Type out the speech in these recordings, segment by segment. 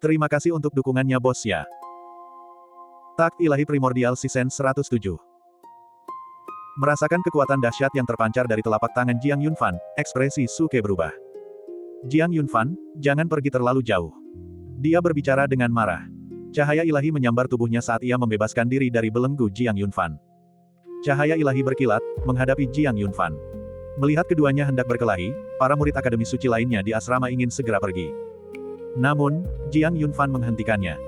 Terima kasih untuk dukungannya bos ya. Takt Ilahi Primordial Season 107. Merasakan kekuatan dahsyat yang terpancar dari telapak tangan Jiang Yunfan, ekspresi Suke berubah. Jiang Yunfan, jangan pergi terlalu jauh. Dia berbicara dengan marah. Cahaya ilahi menyambar tubuhnya saat ia membebaskan diri dari belenggu Jiang Yunfan. Cahaya ilahi berkilat, menghadapi Jiang Yunfan. Melihat keduanya hendak berkelahi, para murid Akademi Suci lainnya di asrama ingin segera pergi. Namun, Jiang Yunfan menghentikannya.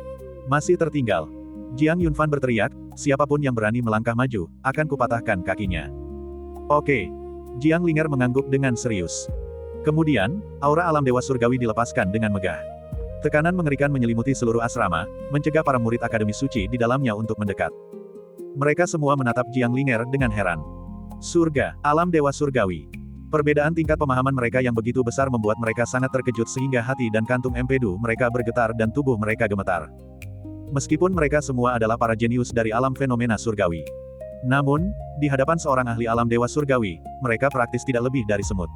Masih tertinggal. Jiang Yunfan berteriak, siapapun yang berani melangkah maju, akan kupatahkan kakinya. Oke. Jiang Linger mengangguk dengan serius. Kemudian, aura alam Dewa Surgawi dilepaskan dengan megah. Tekanan mengerikan menyelimuti seluruh asrama, mencegah para murid Akademi Suci di dalamnya untuk mendekat. Mereka semua menatap Jiang Linger dengan heran. Surga, alam Dewa Surgawi. Perbedaan tingkat pemahaman mereka yang begitu besar membuat mereka sangat terkejut sehingga hati dan kantung empedu mereka bergetar dan tubuh mereka gemetar. Meskipun mereka semua adalah para jenius dari alam fenomena surgawi. Namun, di hadapan seorang ahli alam Dewa Surgawi, mereka praktis tidak lebih dari semut.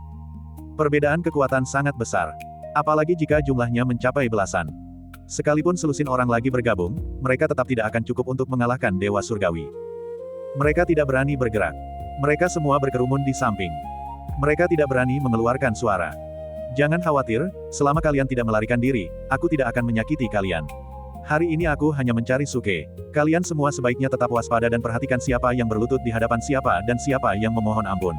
Perbedaan kekuatan sangat besar. Apalagi jika jumlahnya mencapai belasan. Sekalipun selusin orang lagi bergabung, mereka tetap tidak akan cukup untuk mengalahkan Dewa Surgawi. Mereka tidak berani bergerak. Mereka semua berkerumun di samping. Mereka tidak berani mengeluarkan suara. Jangan khawatir, selama kalian tidak melarikan diri, aku tidak akan menyakiti kalian. Hari ini aku hanya mencari Suke. Kalian semua sebaiknya tetap waspada dan perhatikan siapa yang berlutut di hadapan siapa dan siapa yang memohon ampun.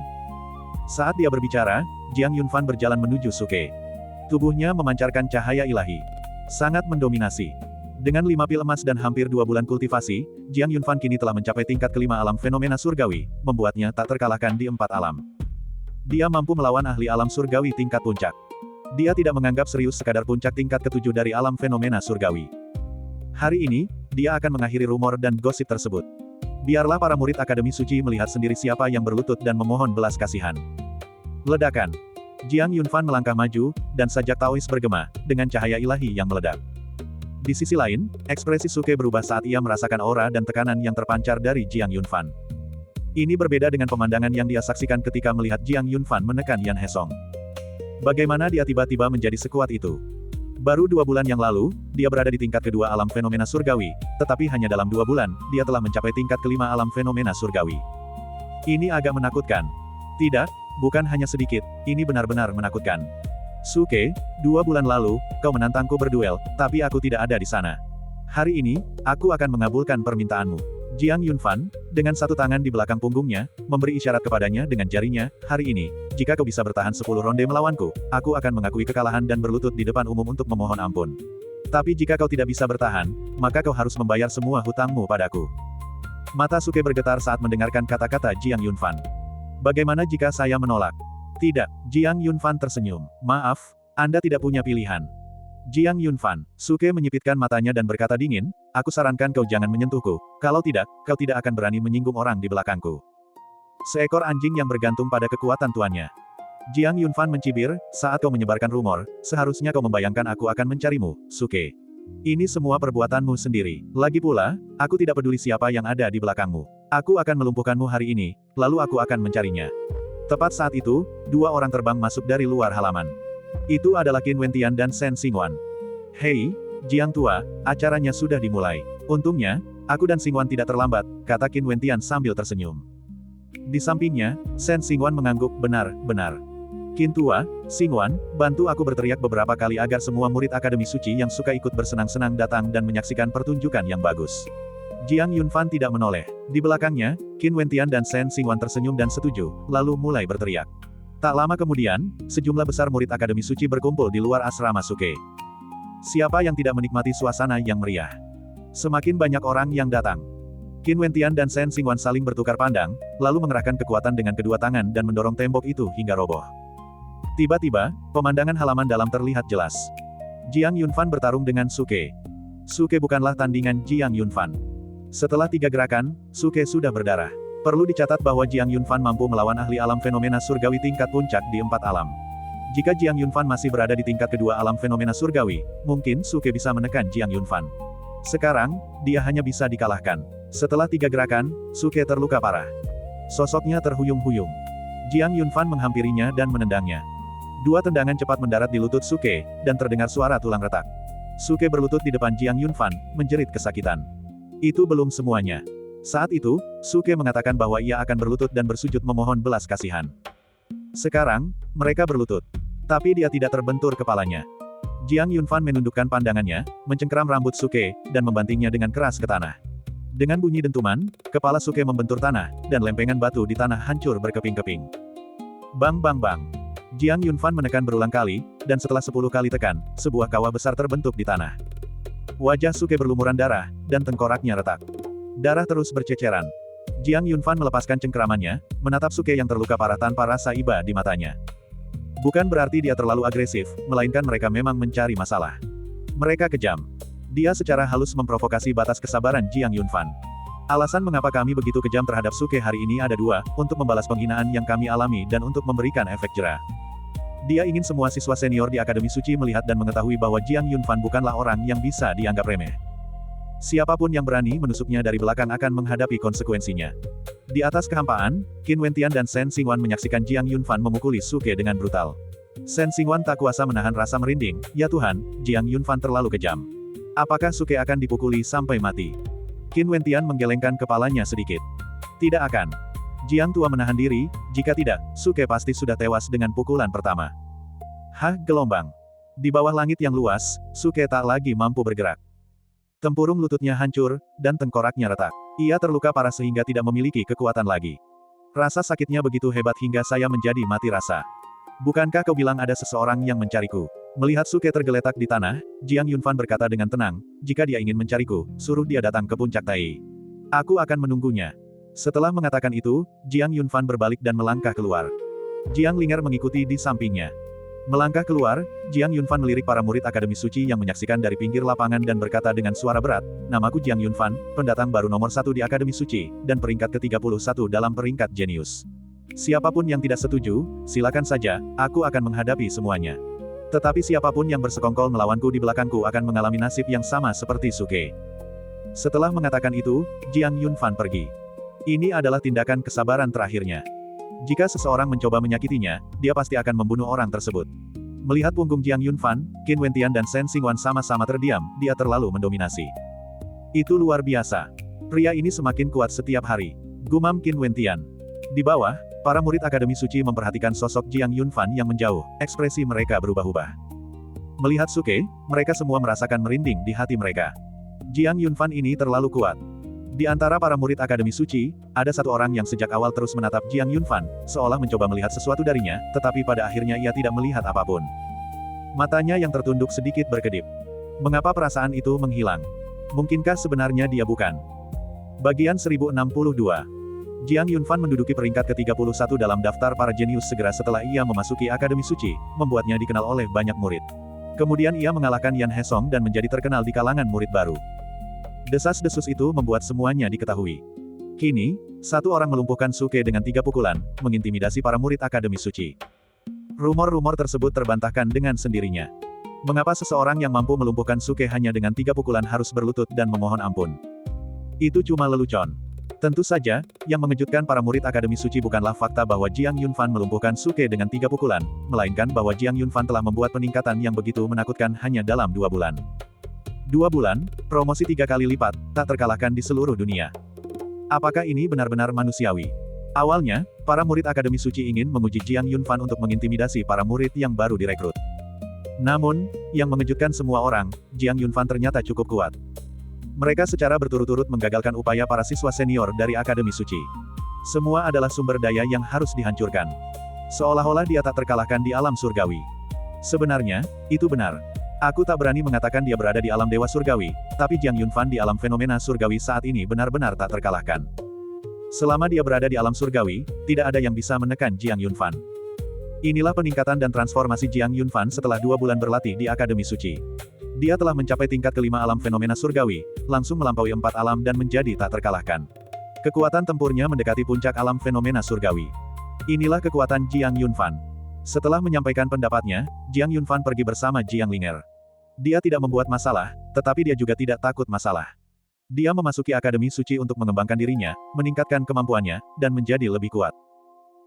Saat dia berbicara, Jiang Yunfan berjalan menuju Suke. Tubuhnya memancarkan cahaya ilahi. Sangat mendominasi. Dengan 5 pil emas dan hampir 2 bulan kultivasi, Jiang Yunfan kini telah mencapai tingkat kelima alam fenomena surgawi, membuatnya tak terkalahkan di 4 alam. Dia mampu melawan ahli alam surgawi tingkat puncak. Dia tidak menganggap serius sekadar puncak tingkat ke-7 dari alam fenomena surgawi. Hari ini, dia akan mengakhiri rumor dan gosip tersebut. Biarlah para murid Akademi Suci melihat sendiri siapa yang berlutut dan memohon belas kasihan. Ledakan. Jiang Yunfan melangkah maju, dan sajak Taois bergema, dengan cahaya ilahi yang meledak. Di sisi lain, ekspresi Suke berubah saat ia merasakan aura dan tekanan yang terpancar dari Jiang Yunfan. Ini berbeda dengan pemandangan yang dia saksikan ketika melihat Jiang Yunfan menekan Yan Hesong. Bagaimana dia tiba-tiba menjadi sekuat itu? Baru 2 bulan yang lalu, dia berada di tingkat kedua alam fenomena surgawi, tetapi hanya dalam 2 bulan, dia telah mencapai tingkat kelima alam fenomena surgawi. Ini agak menakutkan. Tidak, bukan hanya sedikit, ini benar-benar menakutkan. Suke, 2 bulan lalu, kau menantangku berduel, tapi aku tidak ada di sana. Hari ini, aku akan mengabulkan permintaanmu. Jiang Yunfan, dengan satu tangan di belakang punggungnya, memberi isyarat kepadanya dengan jarinya, hari ini, jika kau bisa bertahan 10 ronde melawanku, aku akan mengakui kekalahan dan berlutut di depan umum untuk memohon ampun. Tapi jika kau tidak bisa bertahan, maka kau harus membayar semua hutangmu padaku. Mata Suke bergetar saat mendengarkan kata-kata Jiang Yunfan. Bagaimana jika saya menolak? Tidak, Jiang Yunfan tersenyum. Maaf, Anda tidak punya pilihan. Jiang Yunfan, Suke menyipitkan matanya dan berkata dingin, aku sarankan kau jangan menyentuhku, kalau tidak, kau tidak akan berani menyinggung orang di belakangku. Seekor anjing yang bergantung pada kekuatan tuannya. Jiang Yunfan mencibir, saat kau menyebarkan rumor, seharusnya kau membayangkan aku akan mencarimu, Suke. Ini semua perbuatanmu sendiri. Lagi pula, aku tidak peduli siapa yang ada di belakangmu. Aku akan melumpuhkanmu hari ini, lalu aku akan mencarinya. Tepat saat itu, 2 orang terbang masuk dari luar halaman. Itu adalah Qin Wentian dan Shen Xingwan. Hei, Jiang tua, acaranya sudah dimulai. Untungnya, aku dan Xingwan tidak terlambat, kata Qin Wentian sambil tersenyum. Di sampingnya, Shen Xingwan mengangguk, benar. Qin tua, Xingwan, bantu aku berteriak beberapa kali agar semua murid Akademi Suci yang suka ikut bersenang-senang datang dan menyaksikan pertunjukan yang bagus. Jiang Yunfan tidak menoleh. Di belakangnya, Qin Wentian dan Shen Xingwan tersenyum dan setuju, lalu mulai berteriak. Tak lama kemudian, sejumlah besar murid Akademi Suci berkumpul di luar asrama Suke. Siapa yang tidak menikmati suasana yang meriah? Semakin banyak orang yang datang. Qin Wentian dan Shen Xingwan saling bertukar pandang, lalu mengerahkan kekuatan dengan kedua tangan dan mendorong tembok itu hingga roboh. Tiba-tiba, pemandangan halaman dalam terlihat jelas. Jiang Yunfan bertarung dengan Suke. Suke bukanlah tandingan Jiang Yunfan. Setelah 3 gerakan, Suke sudah berdarah. Perlu dicatat bahwa Jiang Yunfan mampu melawan ahli alam fenomena surgawi tingkat puncak di 4 alam. Jika Jiang Yunfan masih berada di tingkat kedua alam fenomena surgawi, mungkin Suke bisa menekan Jiang Yunfan. Sekarang, dia hanya bisa dikalahkan. Setelah 3 gerakan, Suke terluka parah. Sosoknya terhuyung-huyung. Jiang Yunfan menghampirinya dan menendangnya. 2 tendangan cepat mendarat di lutut Suke, dan terdengar suara tulang retak. Suke berlutut di depan Jiang Yunfan, menjerit kesakitan. Itu belum semuanya. Saat itu, Suke mengatakan bahwa ia akan berlutut dan bersujud memohon belas kasihan. Sekarang, mereka berlutut. Tapi dia tidak terbentur kepalanya. Jiang Yunfan menundukkan pandangannya, mencengkeram rambut Suke, dan membantingnya dengan keras ke tanah. Dengan bunyi dentuman, kepala Suke membentur tanah, dan lempengan batu di tanah hancur berkeping-keping. Bang bang bang. Jiang Yunfan menekan berulang kali, dan setelah 10 kali tekan, sebuah kawah besar terbentuk di tanah. Wajah Suke berlumuran darah, dan tengkoraknya retak. Darah terus berceceran. Jiang Yunfan melepaskan cengkeramannya, menatap Suke yang terluka parah tanpa rasa iba di matanya. Bukan berarti dia terlalu agresif, melainkan mereka memang mencari masalah. Mereka kejam. Dia secara halus memprovokasi batas kesabaran Jiang Yunfan. Alasan mengapa kami begitu kejam terhadap Suke hari ini ada dua, untuk membalas penghinaan yang kami alami dan untuk memberikan efek jera. Dia ingin semua siswa senior di Akademi Suci melihat dan mengetahui bahwa Jiang Yunfan bukanlah orang yang bisa dianggap remeh. Siapapun yang berani menusuknya dari belakang akan menghadapi konsekuensinya. Di atas kehampaan, Qin Wentian dan Shen Xingwan menyaksikan Jiang Yunfan memukuli Suke dengan brutal. Shen Xingwan tak kuasa menahan rasa merinding, ya Tuhan, Jiang Yunfan terlalu kejam. Apakah Suke akan dipukuli sampai mati? Qin Wentian menggelengkan kepalanya sedikit. Tidak akan. Jiang tua menahan diri, jika tidak, Suke pasti sudah tewas dengan pukulan pertama. Hah, gelombang. Di bawah langit yang luas, Suke tak lagi mampu bergerak. Tempurung lututnya hancur, dan tengkoraknya retak. Ia terluka parah sehingga tidak memiliki kekuatan lagi. Rasa sakitnya begitu hebat hingga saya menjadi mati rasa. Bukankah kau bilang ada seseorang yang mencariku? Melihat Suke tergeletak di tanah, Jiang Yunfan berkata dengan tenang, jika dia ingin mencariku, suruh dia datang ke puncak Tai. Aku akan menunggunya. Setelah mengatakan itu, Jiang Yunfan berbalik dan melangkah keluar. Jiang Linger mengikuti di sampingnya. Melangkah keluar, Jiang Yunfan melirik para murid Akademi Suci yang menyaksikan dari pinggir lapangan dan berkata dengan suara berat, namaku Jiang Yunfan, pendatang baru nomor 1 di Akademi Suci, dan peringkat ke-31 dalam peringkat jenius. Siapapun yang tidak setuju, silakan saja, aku akan menghadapi semuanya. Tetapi siapapun yang bersekongkol melawanku di belakangku akan mengalami nasib yang sama seperti Suke. Setelah mengatakan itu, Jiang Yunfan pergi. Ini adalah tindakan kesabaran terakhirnya. Jika seseorang mencoba menyakitinya, dia pasti akan membunuh orang tersebut. Melihat punggung Jiang Yunfan, Qin Wentian dan Shen Xingwan sama-sama terdiam, dia terlalu mendominasi. Itu luar biasa. Pria ini semakin kuat setiap hari. Gumam Qin Wentian. Di bawah, para murid Akademi Suci memperhatikan sosok Jiang Yunfan yang menjauh, ekspresi mereka berubah-ubah. Melihat Suke, mereka semua merasakan merinding di hati mereka. Jiang Yunfan ini terlalu kuat. Di antara para murid Akademi Suci, ada satu orang yang sejak awal terus menatap Jiang Yunfan, seolah mencoba melihat sesuatu darinya, tetapi pada akhirnya ia tidak melihat apapun. Matanya yang tertunduk sedikit berkedip. Mengapa perasaan itu menghilang? Mungkinkah sebenarnya dia bukan? Bagian 1062. Jiang Yunfan menduduki peringkat ke-31 dalam daftar para jenius segera setelah ia memasuki Akademi Suci, membuatnya dikenal oleh banyak murid. Kemudian ia mengalahkan Yan Hesong dan menjadi terkenal di kalangan murid baru. Desas-desus itu membuat semuanya diketahui. Kini, satu orang melumpuhkan Suke dengan 3 pukulan, mengintimidasi para murid Akademi Suci. Rumor-rumor tersebut terbantahkan dengan sendirinya. Mengapa seseorang yang mampu melumpuhkan Suke hanya dengan 3 pukulan harus berlutut dan memohon ampun? Itu cuma lelucon. Tentu saja, yang mengejutkan para murid Akademi Suci bukanlah fakta bahwa Jiang Yunfan melumpuhkan Suke dengan 3 pukulan, melainkan bahwa Jiang Yunfan telah membuat peningkatan yang begitu menakutkan hanya dalam 2 bulan. 2 bulan, promosi 3 kali lipat, tak terkalahkan di seluruh dunia. Apakah ini benar-benar manusiawi? Awalnya, para murid Akademi Suci ingin menguji Jiang Yunfan untuk mengintimidasi para murid yang baru direkrut. Namun, yang mengejutkan semua orang, Jiang Yunfan ternyata cukup kuat. Mereka secara berturut-turut menggagalkan upaya para siswa senior dari Akademi Suci. Semua adalah sumber daya yang harus dihancurkan. Seolah-olah dia tak terkalahkan di alam surgawi. Sebenarnya, itu benar. Aku tak berani mengatakan dia berada di alam dewa surgawi, tapi Jiang Yunfan di alam fenomena surgawi saat ini benar-benar tak terkalahkan. Selama dia berada di alam surgawi, tidak ada yang bisa menekan Jiang Yunfan. Inilah peningkatan dan transformasi Jiang Yunfan setelah 2 bulan berlatih di Akademi Suci. Dia telah mencapai tingkat ke-5 alam fenomena surgawi, langsung melampaui 4 alam dan menjadi tak terkalahkan. Kekuatan tempurnya mendekati puncak alam fenomena surgawi. Inilah kekuatan Jiang Yunfan. Setelah menyampaikan pendapatnya, Jiang Yunfan pergi bersama Jiang Linger. Dia tidak membuat masalah, tetapi dia juga tidak takut masalah. Dia memasuki Akademi Suci untuk mengembangkan dirinya, meningkatkan kemampuannya, dan menjadi lebih kuat.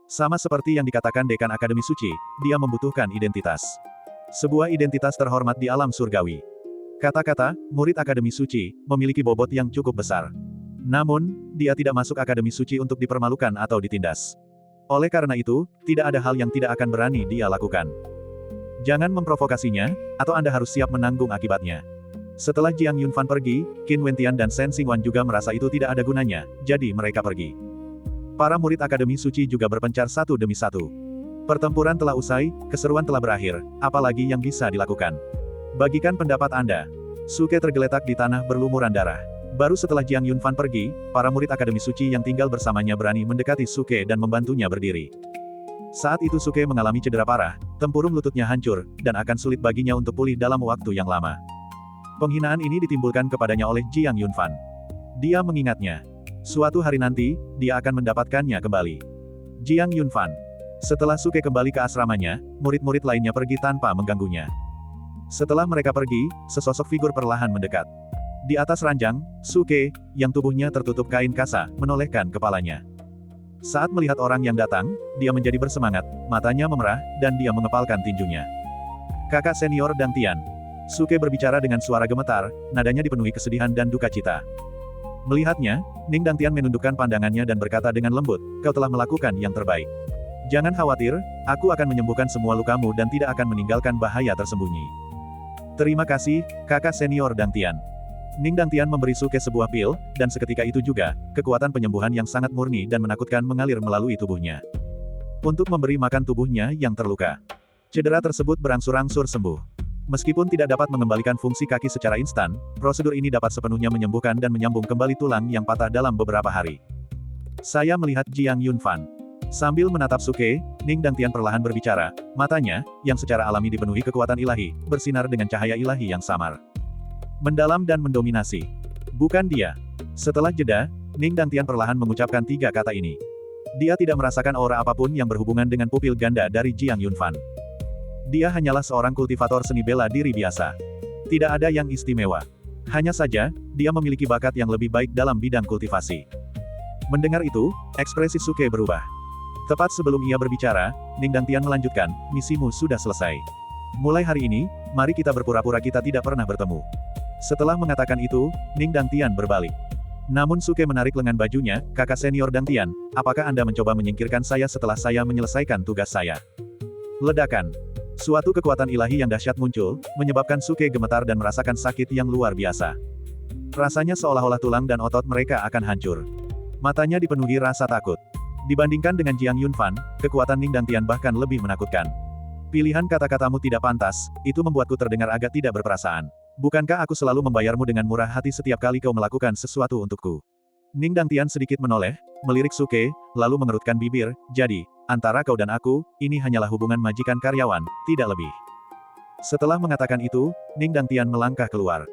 Sama seperti yang dikatakan Dekan Akademi Suci, dia membutuhkan identitas. Sebuah identitas terhormat di alam surgawi. Kata-kata, murid Akademi Suci, memiliki bobot yang cukup besar. Namun, dia tidak masuk Akademi Suci untuk dipermalukan atau ditindas. Oleh karena itu, tidak ada hal yang tidak akan berani dia lakukan. Jangan memprovokasinya, atau Anda harus siap menanggung akibatnya. Setelah Jiang Yunfan pergi, Qin Wentian dan Shen Xingwan juga merasa itu tidak ada gunanya, jadi mereka pergi. Para murid Akademi Suci juga berpencar satu demi satu. Pertempuran telah usai, keseruan telah berakhir, apalagi yang bisa dilakukan. Bagikan pendapat Anda. Suke tergeletak di tanah berlumuran darah. Baru setelah Jiang Yunfan pergi, para murid Akademi Suci yang tinggal bersamanya berani mendekati Suke dan membantunya berdiri. Saat itu Suke mengalami cedera parah, tempurung lututnya hancur, dan akan sulit baginya untuk pulih dalam waktu yang lama. Penghinaan ini ditimbulkan kepadanya oleh Jiang Yunfan. Dia mengingatnya. Suatu hari nanti, dia akan mendapatkannya kembali. Jiang Yunfan. Setelah Suke kembali ke asramanya, murid-murid lainnya pergi tanpa mengganggunya. Setelah mereka pergi, sesosok figur perlahan mendekat. Di atas ranjang, Suke, yang tubuhnya tertutup kain kasa, menolehkan kepalanya. Saat melihat orang yang datang, dia menjadi bersemangat, matanya memerah, dan dia mengepalkan tinjunya. Kakak senior Dang Tian. Suke berbicara dengan suara gemetar, nadanya dipenuhi kesedihan dan duka cita. Melihatnya, Ning Dang Tian menundukkan pandangannya dan berkata dengan lembut, "Kau telah melakukan yang terbaik. Jangan khawatir, aku akan menyembuhkan semua lukamu dan tidak akan meninggalkan bahaya tersembunyi." Terima kasih, kakak senior Dang Tian. Ning Dang Tian memberi Suke sebuah pil, dan seketika itu juga, kekuatan penyembuhan yang sangat murni dan menakutkan mengalir melalui tubuhnya. Untuk memberi makan tubuhnya yang terluka. Cedera tersebut berangsur-angsur sembuh. Meskipun tidak dapat mengembalikan fungsi kaki secara instan, prosedur ini dapat sepenuhnya menyembuhkan dan menyambung kembali tulang yang patah dalam beberapa hari. Saya melihat Jiang Yunfan. Sambil menatap Suke, Ning Dang Tian perlahan berbicara, matanya, yang secara alami dipenuhi kekuatan ilahi, bersinar dengan cahaya ilahi yang samar. Mendalam dan mendominasi. Bukan dia. Setelah jeda, Ning Dang Tian perlahan mengucapkan 3 kata ini. Dia tidak merasakan aura apapun yang berhubungan dengan pupil ganda dari Jiang Yunfan. Dia hanyalah seorang kultivator seni bela diri biasa. Tidak ada yang istimewa. Hanya saja, dia memiliki bakat yang lebih baik dalam bidang kultivasi. Mendengar itu, ekspresi Suke berubah. Tepat sebelum ia berbicara, Ning Dang Tian melanjutkan, "Misimu sudah selesai. Mulai hari ini, mari kita berpura-pura kita tidak pernah bertemu." Setelah mengatakan itu, Ning Dang Tian berbalik. Namun Suke menarik lengan bajunya, "Kakak senior Dang Tian, apakah Anda mencoba menyingkirkan saya setelah saya menyelesaikan tugas saya?" Ledakan. Suatu kekuatan ilahi yang dahsyat muncul, menyebabkan Suke gemetar dan merasakan sakit yang luar biasa. Rasanya seolah-olah tulang dan otot mereka akan hancur. Matanya dipenuhi rasa takut. Dibandingkan dengan Jiang Yunfan, kekuatan Ning Dang Tian bahkan lebih menakutkan. "Pilihan kata-katamu tidak pantas, itu membuatku terdengar agak tidak berperasaan. Bukankah aku selalu membayarmu dengan murah hati setiap kali kau melakukan sesuatu untukku?" Ning Dang Tian sedikit menoleh, melirik Suke, lalu mengerutkan bibir, "Jadi, antara kau dan aku, ini hanyalah hubungan majikan karyawan, tidak lebih." Setelah mengatakan itu, Ning Dang Tian melangkah keluar.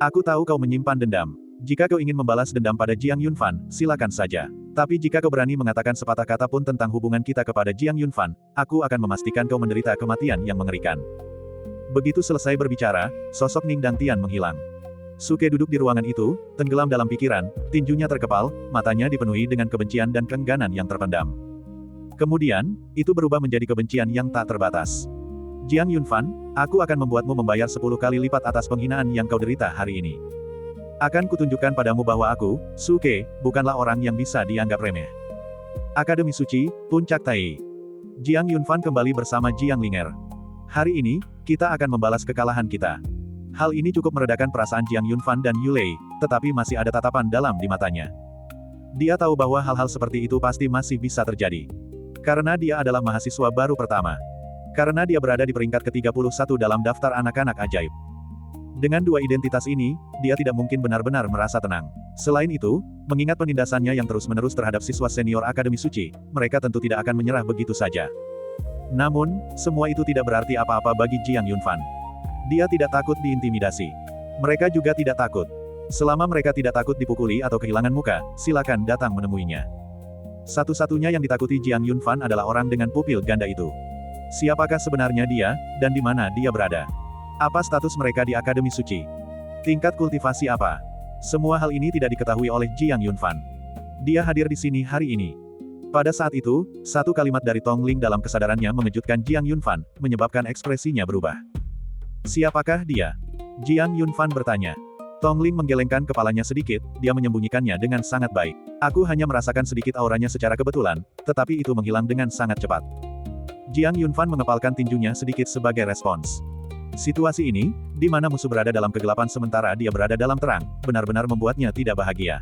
"Aku tahu kau menyimpan dendam. Jika kau ingin membalas dendam pada Jiang Yunfan, silakan saja. Tapi jika kau berani mengatakan sepatah kata pun tentang hubungan kita kepada Jiang Yunfan, aku akan memastikan kau menderita kematian yang mengerikan." Begitu selesai berbicara, sosok Ning Dang Tian menghilang. Suke duduk di ruangan itu, tenggelam dalam pikiran, tinjunya terkepal, matanya dipenuhi dengan kebencian dan keengganan yang terpendam. Kemudian, itu berubah menjadi kebencian yang tak terbatas. "Jiang Yunfan, aku akan membuatmu membayar 10 kali lipat atas penghinaan yang kau derita hari ini. Akan kutunjukkan padamu bahwa aku, Suke, bukanlah orang yang bisa dianggap remeh." Akademi Suci, Puncak Tai. Jiang Yunfan kembali bersama Jiang Linger. "Hari ini, kita akan membalas kekalahan kita." Hal ini cukup meredakan perasaan Jiang Yunfan dan Yulei, tetapi masih ada tatapan dalam di matanya. Dia tahu bahwa hal-hal seperti itu pasti masih bisa terjadi. Karena dia adalah mahasiswa baru pertama. Karena dia berada di peringkat ke-31 dalam daftar anak-anak ajaib. Dengan dua identitas ini, dia tidak mungkin benar-benar merasa tenang. Selain itu, mengingat penindasannya yang terus-menerus terhadap siswa senior Akademi Suci, mereka tentu tidak akan menyerah begitu saja. Namun, semua itu tidak berarti apa-apa bagi Jiang Yunfan. Dia tidak takut diintimidasi. Mereka juga tidak takut. Selama mereka tidak takut dipukuli atau kehilangan muka, silakan datang menemuinya. Satu-satunya yang ditakuti Jiang Yunfan adalah orang dengan pupil ganda itu. Siapakah sebenarnya dia, dan di mana dia berada? Apa status mereka di Akademi Suci? Tingkat kultivasi apa? Semua hal ini tidak diketahui oleh Jiang Yunfan. Dia hadir di sini hari ini. Pada saat itu, satu kalimat dari Tong Ling dalam kesadarannya mengejutkan Jiang Yunfan, menyebabkan ekspresinya berubah. Siapakah dia? Jiang Yunfan bertanya. Tongling menggelengkan kepalanya sedikit, dia menyembunyikannya dengan sangat baik. Aku hanya merasakan sedikit auranya secara kebetulan, tetapi itu menghilang dengan sangat cepat. Jiang Yunfan mengepalkan tinjunya sedikit sebagai respons. Situasi ini, di mana musuh berada dalam kegelapan sementara dia berada dalam terang, benar-benar membuatnya tidak bahagia.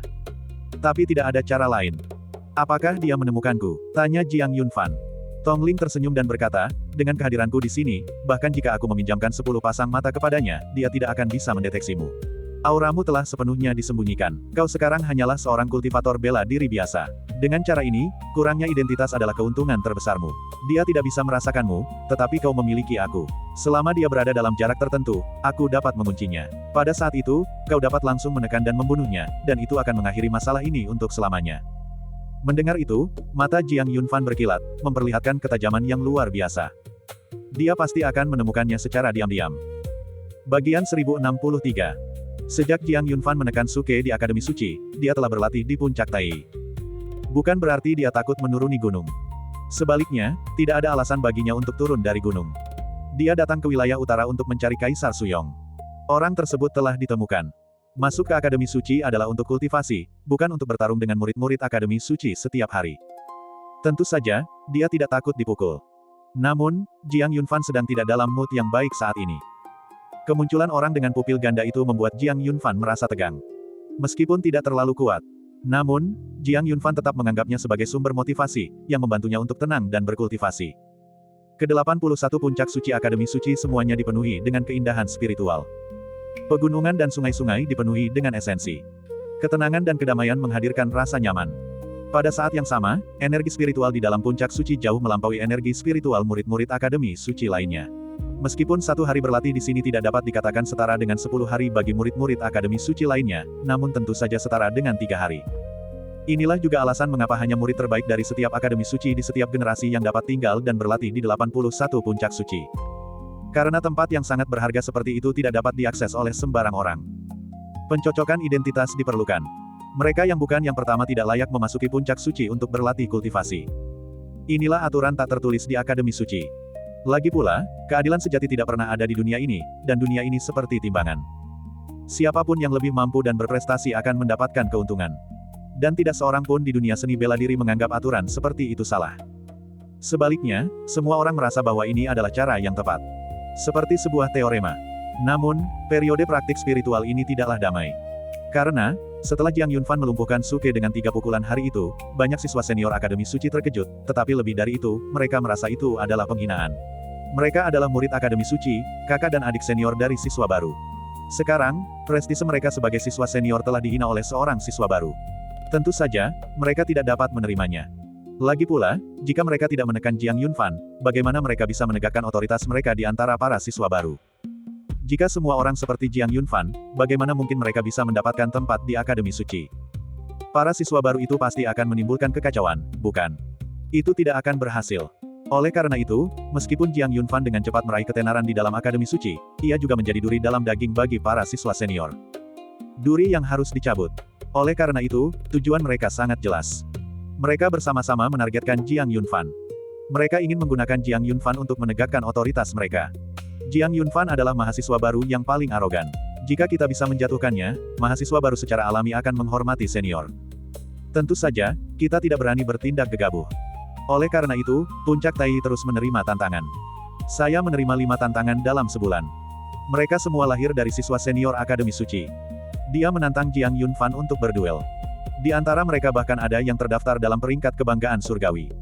Tapi tidak ada cara lain. Apakah dia menemukanku? Tanya Jiang Yunfan. Tongling tersenyum dan berkata, dengan kehadiranku di sini, bahkan jika aku meminjamkan 10 pasang mata kepadanya, dia tidak akan bisa mendeteksimu. Auramu telah sepenuhnya disembunyikan. Kau sekarang hanyalah seorang kultivator bela diri biasa. Dengan cara ini, kurangnya identitas adalah keuntungan terbesarmu. Dia tidak bisa merasakanmu, tetapi kau memiliki aku. Selama dia berada dalam jarak tertentu, aku dapat menguncinya. Pada saat itu, kau dapat langsung menekan dan membunuhnya, dan itu akan mengakhiri masalah ini untuk selamanya. Mendengar itu, mata Jiang Yunfan berkilat, memperlihatkan ketajaman yang luar biasa. Dia pasti akan menemukannya secara diam-diam. Bagian 1063. Sejak Jiang Yunfan menekan Suke di Akademi Suci, dia telah berlatih di puncak Tai. Bukan berarti dia takut menuruni gunung. Sebaliknya, tidak ada alasan baginya untuk turun dari gunung. Dia datang ke wilayah utara untuk mencari Kaisar Suyong. Orang tersebut telah ditemukan. Masuk ke Akademi Suci adalah untuk kultivasi, bukan untuk bertarung dengan murid-murid Akademi Suci setiap hari. Tentu saja, dia tidak takut dipukul. Namun, Jiang Yunfan sedang tidak dalam mood yang baik saat ini. Kemunculan orang dengan pupil ganda itu membuat Jiang Yunfan merasa tegang. Meskipun tidak terlalu kuat. Namun, Jiang Yunfan tetap menganggapnya sebagai sumber motivasi, yang membantunya untuk tenang dan berkultivasi. Ke-81 puncak suci Akademi Suci semuanya dipenuhi dengan keindahan spiritual. Pegunungan dan sungai-sungai dipenuhi dengan esensi. Ketenangan dan kedamaian menghadirkan rasa nyaman. Pada saat yang sama, energi spiritual di dalam puncak suci jauh melampaui energi spiritual murid-murid Akademi Suci lainnya. Meskipun 1 hari berlatih di sini tidak dapat dikatakan setara dengan 10 hari bagi murid-murid Akademi Suci lainnya, namun tentu saja setara dengan 3 hari. Inilah juga alasan mengapa hanya murid terbaik dari setiap Akademi Suci di setiap generasi yang dapat tinggal dan berlatih di 81 puncak suci. Karena tempat yang sangat berharga seperti itu tidak dapat diakses oleh sembarang orang. Pencocokan identitas diperlukan. Mereka yang bukan yang pertama tidak layak memasuki puncak suci untuk berlatih kultivasi. Inilah aturan tak tertulis di Akademi Suci. Lagi pula, keadilan sejati tidak pernah ada di dunia ini, dan dunia ini seperti timbangan. Siapapun yang lebih mampu dan berprestasi akan mendapatkan keuntungan. Dan tidak seorang pun di dunia seni bela diri menganggap aturan seperti itu salah. Sebaliknya, semua orang merasa bahwa ini adalah cara yang tepat. Seperti sebuah teorema. Namun, periode praktik spiritual ini tidaklah damai. Karena, setelah Jiang Yunfan melumpuhkan Suke dengan 3 pukulan hari itu, banyak siswa senior Akademi Suci terkejut, tetapi lebih dari itu, mereka merasa itu adalah penghinaan. Mereka adalah murid Akademi Suci, kakak dan adik senior dari siswa baru. Sekarang, prestise mereka sebagai siswa senior telah dihina oleh seorang siswa baru. Tentu saja, mereka tidak dapat menerimanya. Lagi pula, jika mereka tidak menekan Jiang Yunfan, bagaimana mereka bisa menegakkan otoritas mereka di antara para siswa baru? Jika semua orang seperti Jiang Yunfan, bagaimana mungkin mereka bisa mendapatkan tempat di Akademi Suci? Para siswa baru itu pasti akan menimbulkan kekacauan, bukan? Itu tidak akan berhasil. Oleh karena itu, meskipun Jiang Yunfan dengan cepat meraih ketenaran di dalam Akademi Suci, ia juga menjadi duri dalam daging bagi para siswa senior. Duri yang harus dicabut. Oleh karena itu, tujuan mereka sangat jelas. Mereka bersama-sama menargetkan Jiang Yunfan. Mereka ingin menggunakan Jiang Yunfan untuk menegakkan otoritas mereka. Jiang Yunfan adalah mahasiswa baru yang paling arogan. Jika kita bisa menjatuhkannya, mahasiswa baru secara alami akan menghormati senior. Tentu saja, kita tidak berani bertindak gegabah. Oleh karena itu, Puncak Tai terus menerima tantangan. Saya menerima 5 tantangan dalam sebulan. Mereka semua lahir dari siswa senior Akademi Suci. Dia menantang Jiang Yunfan untuk berduel. Di antara mereka bahkan ada yang terdaftar dalam peringkat kebanggaan surgawi.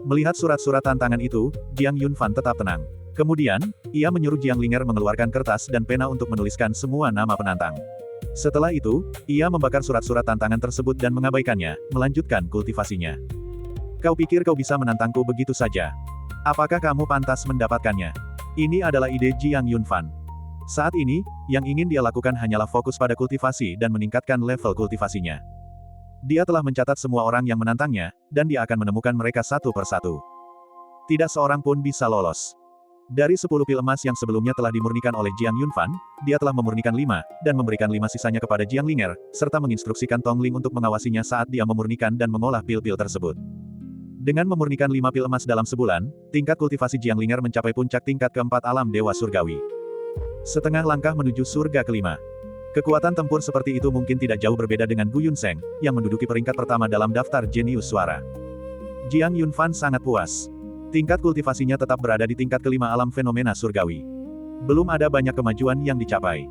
Melihat surat-surat tantangan itu, Jiang Yunfan tetap tenang. Kemudian, ia menyuruh Jiang Linger mengeluarkan kertas dan pena untuk menuliskan semua nama penantang. Setelah itu, ia membakar surat-surat tantangan tersebut dan mengabaikannya, melanjutkan kultivasinya. Kau pikir kau bisa menantangku begitu saja? Apakah kamu pantas mendapatkannya? Ini adalah ide Jiang Yunfan. Saat ini, yang ingin dia lakukan hanyalah fokus pada kultivasi dan meningkatkan level kultivasinya. Dia telah mencatat semua orang yang menantangnya, dan dia akan menemukan mereka satu persatu. Tidak seorang pun bisa lolos. Dari 10 pil emas yang sebelumnya telah dimurnikan oleh Jiang Yunfan, dia telah memurnikan 5, dan memberikan 5 sisanya kepada Jiang Linger, serta menginstruksikan Tongling untuk mengawasinya saat dia memurnikan dan mengolah pil-pil tersebut. Dengan memurnikan 5 pil emas dalam sebulan, tingkat kultivasi Jiang Linger mencapai puncak tingkat keempat alam Dewa Surgawi. Setengah langkah menuju surga kelima. Kekuatan tempur seperti itu mungkin tidak jauh berbeda dengan Gu Yunseng, yang menduduki peringkat pertama dalam daftar jenius suara. Jiang Yunfan sangat puas. Tingkat kultivasinya tetap berada di tingkat kelima alam fenomena surgawi. Belum ada banyak kemajuan yang dicapai.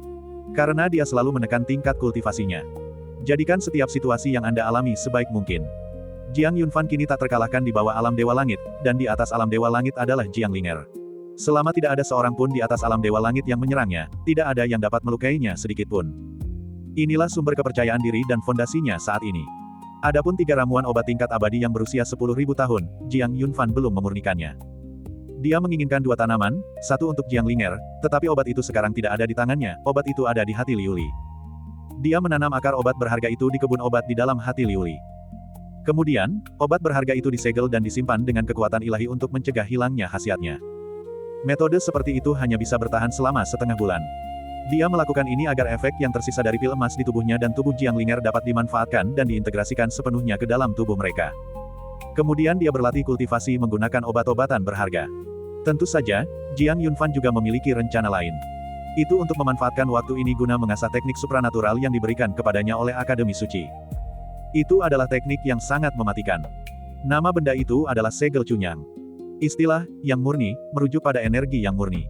Karena dia selalu menekan tingkat kultivasinya. Jadikan setiap situasi yang Anda alami sebaik mungkin. Jiang Yunfan kini tak terkalahkan di bawah alam Dewa Langit, dan di atas alam Dewa Langit adalah Jiang Linger. Selama tidak ada seorang pun di atas alam Dewa Langit yang menyerangnya, tidak ada yang dapat melukainya sedikitpun. Inilah sumber kepercayaan diri dan fondasinya saat ini. Adapun 3 ramuan obat tingkat abadi yang berusia 10.000 tahun, Jiang Yunfan belum memurnikannya. Dia menginginkan 2 tanaman, 1 untuk Jiang Linger, tetapi obat itu sekarang tidak ada di tangannya, obat itu ada di hati Liu Li. Dia menanam akar obat berharga itu di kebun obat di dalam hati Liu Li. Kemudian, obat berharga itu disegel dan disimpan dengan kekuatan ilahi untuk mencegah hilangnya khasiatnya. Metode seperti itu hanya bisa bertahan selama setengah bulan. Dia melakukan ini agar efek yang tersisa dari pil emas di tubuhnya dan tubuh Jiang Linger dapat dimanfaatkan dan diintegrasikan sepenuhnya ke dalam tubuh mereka. Kemudian dia berlatih kultivasi menggunakan obat-obatan berharga. Tentu saja, Jiang Yunfan juga memiliki rencana lain. Itu untuk memanfaatkan waktu ini guna mengasah teknik supranatural yang diberikan kepadanya oleh Akademi Suci. Itu adalah teknik yang sangat mematikan. Nama benda itu adalah segel cunyang. Istilah, yang murni, merujuk pada energi yang murni.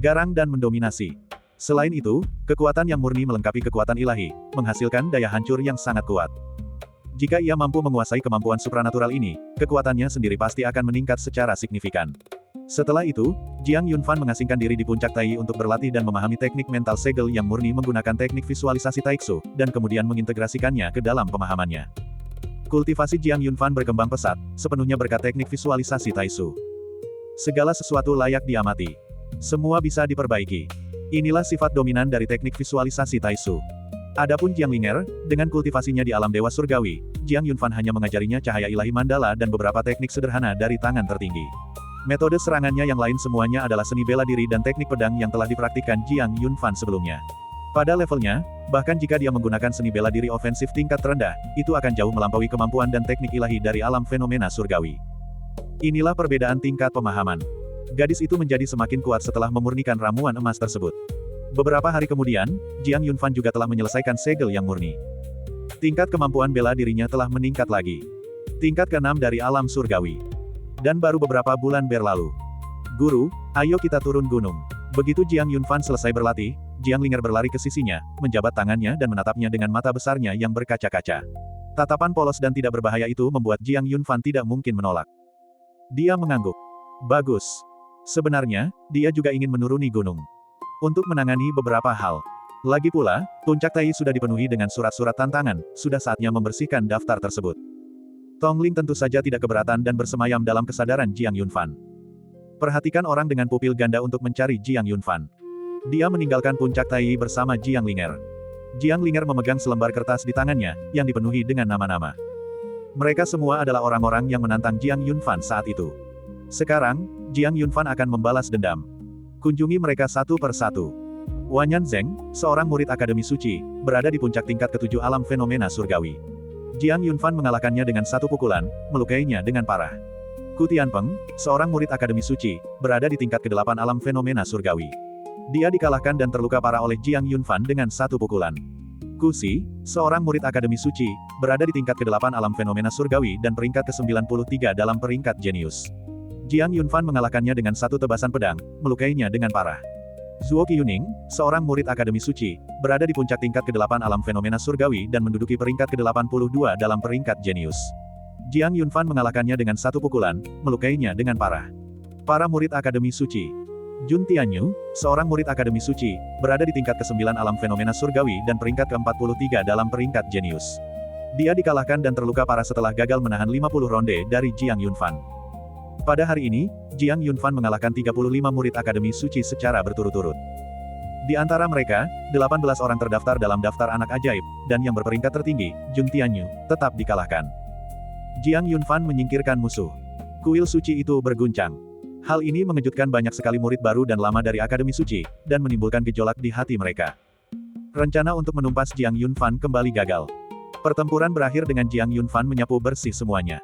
Garang dan mendominasi. Selain itu, kekuatan yang murni melengkapi kekuatan ilahi, menghasilkan daya hancur yang sangat kuat. Jika ia mampu menguasai kemampuan supranatural ini, kekuatannya sendiri pasti akan meningkat secara signifikan. Setelah itu, Jiang Yunfan mengasingkan diri di puncak Tai untuk berlatih dan memahami teknik mental segel yang murni menggunakan teknik visualisasi Taiksu, dan kemudian mengintegrasikannya ke dalam pemahamannya. Kultivasi Jiang Yunfan berkembang pesat, sepenuhnya berkat teknik visualisasi Taiksu. Segala sesuatu layak diamati. Semua bisa diperbaiki. Inilah sifat dominan dari teknik visualisasi Taiksu. Adapun Jiang Linger, dengan kultivasinya di alam dewa surgawi, Jiang Yunfan hanya mengajarinya cahaya ilahi mandala dan beberapa teknik sederhana dari tangan tertinggi. Metode serangannya yang lain semuanya adalah seni bela diri dan teknik pedang yang telah dipraktikkan Jiang Yunfan sebelumnya. Pada levelnya, bahkan jika dia menggunakan seni bela diri ofensif tingkat terendah, itu akan jauh melampaui kemampuan dan teknik ilahi dari alam fenomena surgawi. Inilah perbedaan tingkat pemahaman. Gadis itu menjadi semakin kuat setelah memurnikan ramuan emas tersebut. Beberapa hari kemudian, Jiang Yunfan juga telah menyelesaikan segel yang murni. Tingkat kemampuan bela dirinya telah meningkat lagi. Tingkat ke-6 dari alam surgawi. Dan baru beberapa bulan berlalu. Guru, ayo kita turun gunung. Begitu Jiang Yunfan selesai berlatih, Jiang Linger berlari ke sisinya, menjabat tangannya dan menatapnya dengan mata besarnya yang berkaca-kaca. Tatapan polos dan tidak berbahaya itu membuat Jiang Yunfan tidak mungkin menolak. Dia mengangguk. Bagus. Sebenarnya, dia juga ingin menuruni gunung. Untuk menangani beberapa hal. Lagi pula, puncak Tai sudah dipenuhi dengan surat-surat tantangan, sudah saatnya membersihkan daftar tersebut. Tongling tentu saja tidak keberatan dan bersemayam dalam kesadaran Jiang Yunfan. Perhatikan orang dengan pupil ganda untuk mencari Jiang Yunfan. Dia meninggalkan puncak Tai bersama Jiang Linger. Jiang Linger memegang selembar kertas di tangannya, yang dipenuhi dengan nama-nama. Mereka semua adalah orang-orang yang menantang Jiang Yunfan saat itu. Sekarang, Jiang Yunfan akan membalas dendam. Kunjungi mereka satu per satu. Wanyan Zeng, seorang murid Akademi Suci, berada di puncak tingkat ke-7 alam fenomena surgawi. Jiang Yunfan mengalahkannya dengan satu pukulan, melukainya dengan parah. Ku Tianpeng, seorang murid Akademi Suci, berada di tingkat ke-8 alam fenomena surgawi. Dia dikalahkan dan terluka parah oleh Jiang Yunfan dengan satu pukulan. Ku Si, seorang murid Akademi Suci, berada di tingkat ke-8 alam fenomena surgawi dan peringkat ke-93 dalam peringkat jenius. Jiang Yunfan mengalahkannya dengan satu tebasan pedang, melukainya dengan parah. Zuo Qiuning, seorang murid Akademi Suci, berada di puncak tingkat ke-8 alam fenomena surgawi dan menduduki peringkat ke-82 dalam peringkat jenius. Jiang Yunfan mengalahkannya dengan satu pukulan, melukainya dengan parah. Para murid Akademi Suci. Jun Tianyu, seorang murid Akademi Suci, berada di tingkat ke-9 alam fenomena surgawi dan peringkat ke-43 dalam peringkat jenius. Dia dikalahkan dan terluka parah setelah gagal menahan 50 ronde dari Jiang Yunfan. Pada hari ini, Jiang Yunfan mengalahkan 35 murid Akademi Suci secara berturut-turut. Di antara mereka, 18 orang terdaftar dalam daftar anak ajaib, dan yang berperingkat tertinggi, Jun Tianyu, tetap dikalahkan. Jiang Yunfan menyingkirkan musuh. Kuil suci itu berguncang. Hal ini mengejutkan banyak sekali murid baru dan lama dari Akademi Suci, dan menimbulkan gejolak di hati mereka. Rencana untuk menumpas Jiang Yunfan kembali gagal. Pertempuran berakhir dengan Jiang Yunfan menyapu bersih semuanya.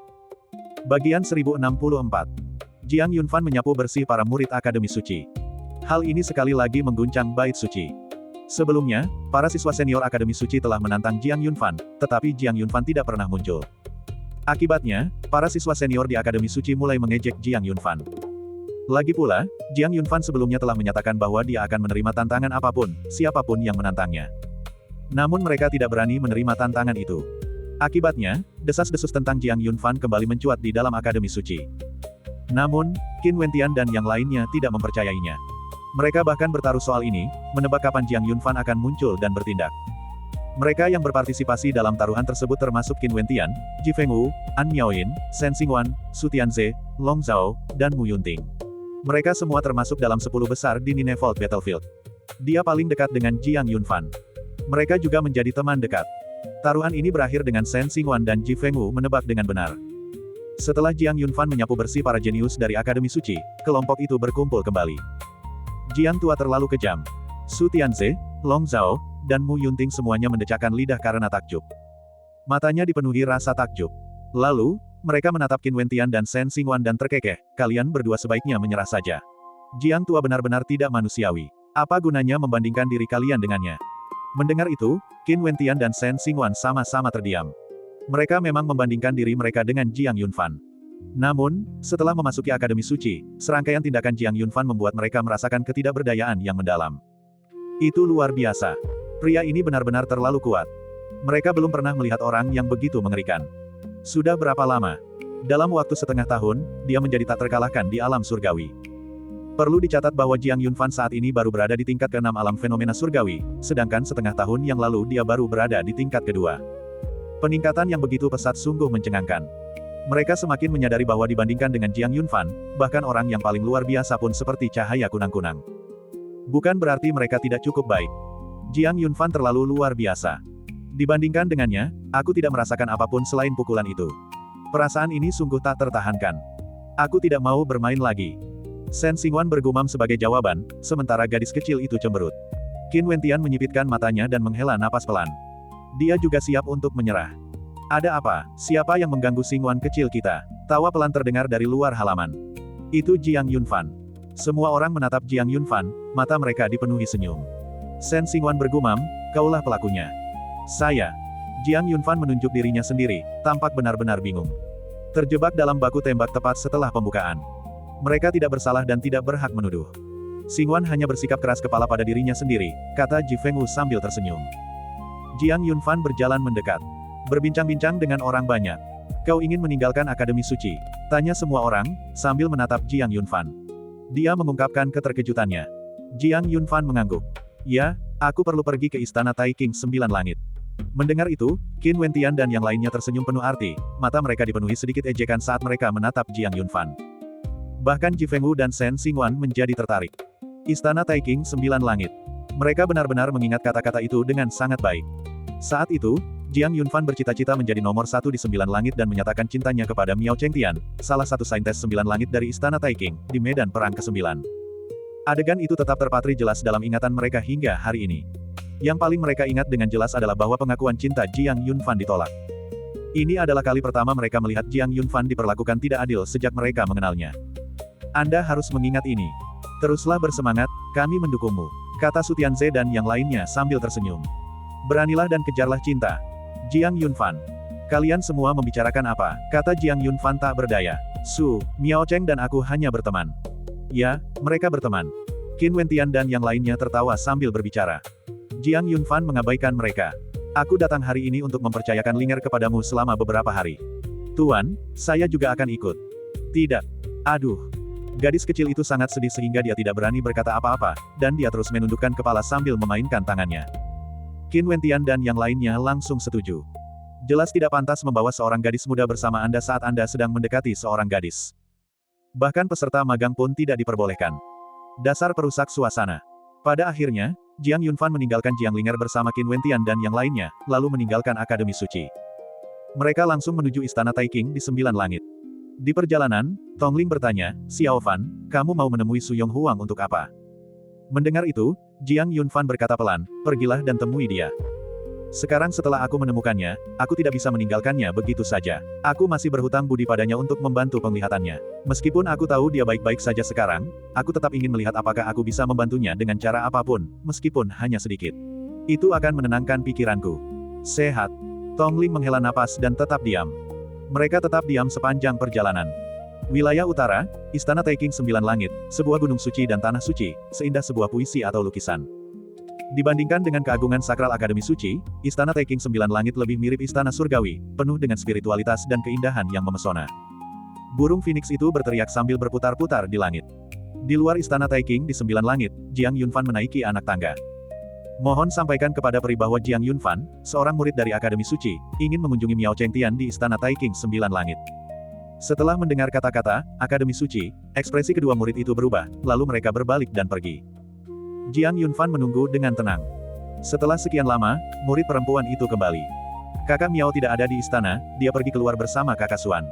Bagian 1064. Jiang Yunfan menyapu bersih para murid Akademi Suci. Hal ini sekali lagi mengguncang bait suci. Sebelumnya, para siswa senior Akademi Suci telah menantang Jiang Yunfan, tetapi Jiang Yunfan tidak pernah muncul. Akibatnya, para siswa senior di Akademi Suci mulai mengejek Jiang Yunfan. Lagi pula, Jiang Yunfan sebelumnya telah menyatakan bahwa dia akan menerima tantangan apapun, siapapun yang menantangnya. Namun mereka tidak berani menerima tantangan itu. Akibatnya, desas-desus tentang Jiang Yunfan kembali mencuat di dalam Akademi Suci. Namun, Qin Wentian dan yang lainnya tidak mempercayainya. Mereka bahkan bertaruh soal ini, menebak kapan Jiang Yunfan akan muncul dan bertindak. Mereka yang berpartisipasi dalam taruhan tersebut termasuk Qin Wentian, Ji Fengwu, An Miaoyin, Shen Xingwan, Su Tianze, Long Zhao, dan Mu Yunting. Mereka semua termasuk dalam 10 besar di Ninevolt Battlefield. Dia paling dekat dengan Jiang Yunfan. Mereka juga menjadi teman dekat. Taruhan ini berakhir dengan Shen Xingwan dan Ji Fengwu menebak dengan benar. Setelah Jiang Yunfan menyapu bersih para jenius dari Akademi Suci, kelompok itu berkumpul kembali. Jiang tua terlalu kejam. Su Tianze, Long Zhao, dan Mu Yunting semuanya mendecakkan lidah karena takjub. Matanya dipenuhi rasa takjub. Lalu, mereka menatap Qin Wentian dan Shen Xingwan dan terkekeh, kalian berdua sebaiknya menyerah saja. Jiang tua benar-benar tidak manusiawi. Apa gunanya membandingkan diri kalian dengannya? Mendengar itu, Qin Wentian dan Shen Xingwan sama-sama terdiam. Mereka memang membandingkan diri mereka dengan Jiang Yunfan. Namun, setelah memasuki Akademi Suci, serangkaian tindakan Jiang Yunfan membuat mereka merasakan ketidakberdayaan yang mendalam. Itu luar biasa. Pria ini benar-benar terlalu kuat. Mereka belum pernah melihat orang yang begitu mengerikan. Sudah berapa lama? Dalam waktu setengah tahun, dia menjadi tak terkalahkan di alam surgawi. Perlu dicatat bahwa Jiang Yunfan saat ini baru berada di tingkat ke-6 alam fenomena surgawi, sedangkan setengah tahun yang lalu dia baru berada di tingkat kedua. Peningkatan yang begitu pesat sungguh mencengangkan. Mereka semakin menyadari bahwa dibandingkan dengan Jiang Yunfan, bahkan orang yang paling luar biasa pun seperti cahaya kunang-kunang. Bukan berarti mereka tidak cukup baik. Jiang Yunfan terlalu luar biasa. Dibandingkan dengannya, aku tidak merasakan apapun selain pukulan itu. Perasaan ini sungguh tak tertahankan. Aku tidak mau bermain lagi. Shen Xingwan bergumam sebagai jawaban, sementara gadis kecil itu cemberut. Qin Wentian menyipitkan matanya dan menghela napas pelan. Dia juga siap untuk menyerah. Ada apa? Siapa yang mengganggu Xingwan kecil kita? Tawa pelan terdengar dari luar halaman. Itu Jiang Yunfan. Semua orang menatap Jiang Yunfan, mata mereka dipenuhi senyum. Shen Xingwan bergumam, kaulah pelakunya. Saya. Jiang Yunfan menunjuk dirinya sendiri, tampak benar-benar bingung. Terjebak dalam baku tembak tepat setelah pembukaan. Mereka tidak bersalah dan tidak berhak menuduh. Xingwan hanya bersikap keras kepala pada dirinya sendiri, kata Ji Fengwu sambil tersenyum. Jiang Yunfan berjalan mendekat. Berbincang-bincang dengan orang banyak. Kau ingin meninggalkan Akademi Suci? Tanya semua orang, sambil menatap Jiang Yunfan. Dia mengungkapkan keterkejutannya. Jiang Yunfan mengangguk. Ya, aku perlu pergi ke Istana Taikeng 9 Langit. Mendengar itu, Qin Wentian dan yang lainnya tersenyum penuh arti, mata mereka dipenuhi sedikit ejekan saat mereka menatap Jiang Yunfan. Bahkan Ji Fengwu dan Shen Xingwan menjadi tertarik. Istana Taikeng 9 Langit. Mereka benar-benar mengingat kata-kata itu dengan sangat baik. Saat itu, Jiang Yunfan bercita-cita menjadi nomor 1 di 9 Langit dan menyatakan cintanya kepada Miao Chengtian, salah satu saintes 9 Langit dari Istana Taikeng, di medan perang ke-9. Adegan itu tetap terpatri jelas dalam ingatan mereka hingga hari ini. Yang paling mereka ingat dengan jelas adalah bahwa pengakuan cinta Jiang Yunfan ditolak. Ini adalah kali pertama mereka melihat Jiang Yunfan diperlakukan tidak adil sejak mereka mengenalnya. Anda harus mengingat ini. Teruslah bersemangat, kami mendukungmu, kata Su Tianze dan yang lainnya sambil tersenyum. Beranilah dan kejarlah cinta. Jiang Yunfan. Kalian semua membicarakan apa? Kata Jiang Yunfan tak berdaya. Su, Miao Cheng dan aku hanya berteman. Ya, mereka berteman. Qin Wentian dan yang lainnya tertawa sambil berbicara. Jiang Yunfan mengabaikan mereka. Aku datang hari ini untuk mempercayakan Linger kepadamu selama beberapa hari. Tuan, saya juga akan ikut. Tidak. Aduh. Gadis kecil itu sangat sedih sehingga dia tidak berani berkata apa-apa, dan dia terus menundukkan kepala sambil memainkan tangannya. Qin Wentian dan yang lainnya langsung setuju. Jelas tidak pantas membawa seorang gadis muda bersama Anda saat Anda sedang mendekati seorang gadis. Bahkan peserta magang pun tidak diperbolehkan. Dasar perusak suasana. Pada akhirnya, Jiang Yunfan meninggalkan Jiang Linger bersama Qin Wentian dan yang lainnya, lalu meninggalkan Akademi Suci. Mereka langsung menuju Istana Taikeng di 9 Langit. Di perjalanan, Tongling bertanya, Xiao Fan, kamu mau menemui Su Yonghuang untuk apa? Mendengar itu, Jiang Yunfan berkata pelan, pergilah dan temui dia. Sekarang setelah aku menemukannya, aku tidak bisa meninggalkannya begitu saja. Aku masih berhutang budi padanya untuk membantu penglihatannya. Meskipun aku tahu dia baik-baik saja sekarang, aku tetap ingin melihat apakah aku bisa membantunya dengan cara apapun, meskipun hanya sedikit. Itu akan menenangkan pikiranku. Sehat. Tongling menghela napas dan tetap diam. Mereka tetap diam sepanjang perjalanan. Wilayah utara, Istana Taking Sembilan Langit, sebuah gunung suci dan tanah suci, seindah sebuah puisi atau lukisan. Dibandingkan dengan keagungan sakral Akademi Suci, Istana Taking Sembilan Langit lebih mirip istana surgawi, penuh dengan spiritualitas dan keindahan yang memesona. Burung Phoenix itu berteriak sambil berputar-putar di langit. Di luar Istana Taking di Sembilan Langit, Jiang Yunfan menaiki anak tangga. Mohon sampaikan kepada peri bahwa Jiang Yunfan, seorang murid dari Akademi Suci, ingin mengunjungi Miao Chengtian di Istana Taking Sembilan Langit. Setelah mendengar kata-kata Akademi Suci, ekspresi kedua murid itu berubah, lalu mereka berbalik dan pergi. Jiang Yunfan menunggu dengan tenang. Setelah sekian lama, murid perempuan itu kembali. Kakak Miao tidak ada di istana, dia pergi keluar bersama kakak Xuan.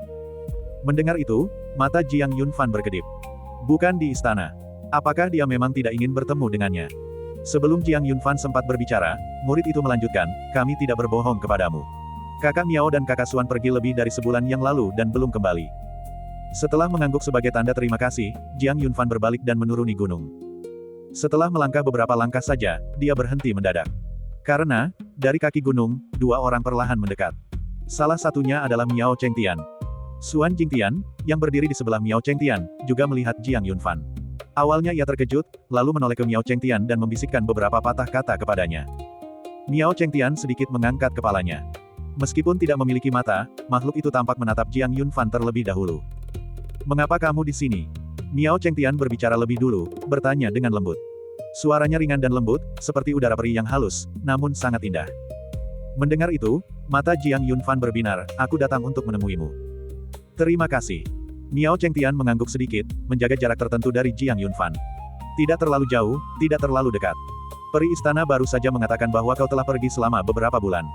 Mendengar itu, mata Jiang Yunfan berkedip. Bukan di istana. Apakah dia memang tidak ingin bertemu dengannya? Sebelum Jiang Yunfan sempat berbicara, murid itu melanjutkan, kami tidak berbohong kepadamu. Kakak Miao dan kakak Xuan pergi lebih dari sebulan yang lalu dan belum kembali. Setelah mengangguk sebagai tanda terima kasih, Jiang Yunfan berbalik dan menuruni gunung. Setelah melangkah beberapa langkah saja, dia berhenti mendadak. Karena, dari kaki gunung, dua orang perlahan mendekat. Salah satunya adalah Miao Chengtian. Xuan Jingtian, yang berdiri di sebelah Miao Chengtian, juga melihat Jiang Yunfan. Awalnya ia terkejut, lalu menoleh ke Miao Chengtian dan membisikkan beberapa patah kata kepadanya. Miao Chengtian sedikit mengangkat kepalanya. Meskipun tidak memiliki mata, makhluk itu tampak menatap Jiang Yunfan terlebih dahulu. Mengapa kamu di sini? Miao Chengtian berbicara lebih dulu, bertanya dengan lembut. Suaranya ringan dan lembut, seperti udara peri yang halus, namun sangat indah. Mendengar itu, mata Jiang Yunfan berbinar, aku datang untuk menemuimu. Terima kasih. Miao Chengtian mengangguk sedikit, menjaga jarak tertentu dari Jiang Yunfan. Tidak terlalu jauh, tidak terlalu dekat. Peri istana baru saja mengatakan bahwa kau telah pergi selama beberapa bulan.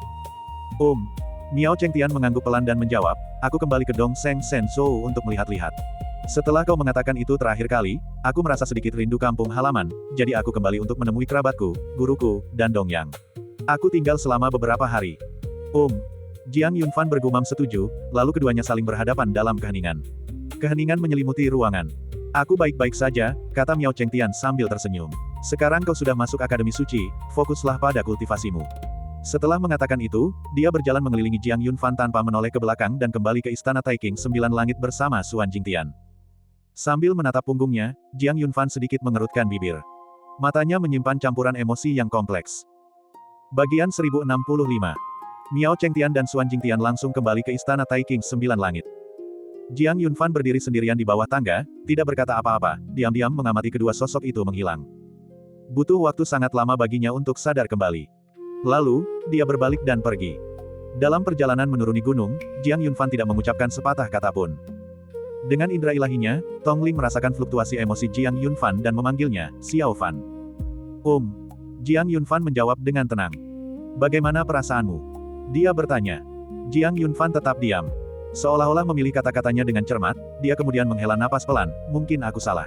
Miao Chengtian mengangguk pelan dan menjawab, aku kembali ke Dongsheng Shenzhou untuk melihat-lihat. Setelah kau mengatakan itu terakhir kali, aku merasa sedikit rindu kampung halaman, jadi aku kembali untuk menemui kerabatku, guruku, dan Dongyang. Aku tinggal selama beberapa hari. Jiang Yunfan bergumam setuju, lalu keduanya saling berhadapan dalam keheningan. Keheningan menyelimuti ruangan. Aku baik-baik saja, kata Miao Chengtian sambil tersenyum. Sekarang kau sudah masuk Akademi Suci, fokuslah pada kultivasimu. Setelah mengatakan itu, dia berjalan mengelilingi Jiang Yunfan tanpa menoleh ke belakang dan kembali ke Istana Taking Sembilan Langit bersama Xuan Jingtian. Sambil menatap punggungnya, Jiang Yunfan sedikit mengerutkan bibir. Matanya menyimpan campuran emosi yang kompleks. Bagian 1065. Miao Chengtian dan Xuan Jingtian langsung kembali ke Istana Taking Sembilan Langit. Jiang Yunfan berdiri sendirian di bawah tangga, tidak berkata apa-apa, diam-diam mengamati kedua sosok itu menghilang. Butuh waktu sangat lama baginya untuk sadar kembali. Lalu, dia berbalik dan pergi. Dalam perjalanan menuruni gunung, Jiang Yunfan tidak mengucapkan sepatah kata pun. Dengan indera ilahinya, Tongling merasakan fluktuasi emosi Jiang Yunfan dan memanggilnya, Xiao Fan. Jiang Yunfan menjawab dengan tenang. Bagaimana perasaanmu? Dia bertanya. Jiang Yunfan tetap diam. Seolah-olah memilih kata-katanya dengan cermat, dia kemudian menghela napas pelan, mungkin aku salah.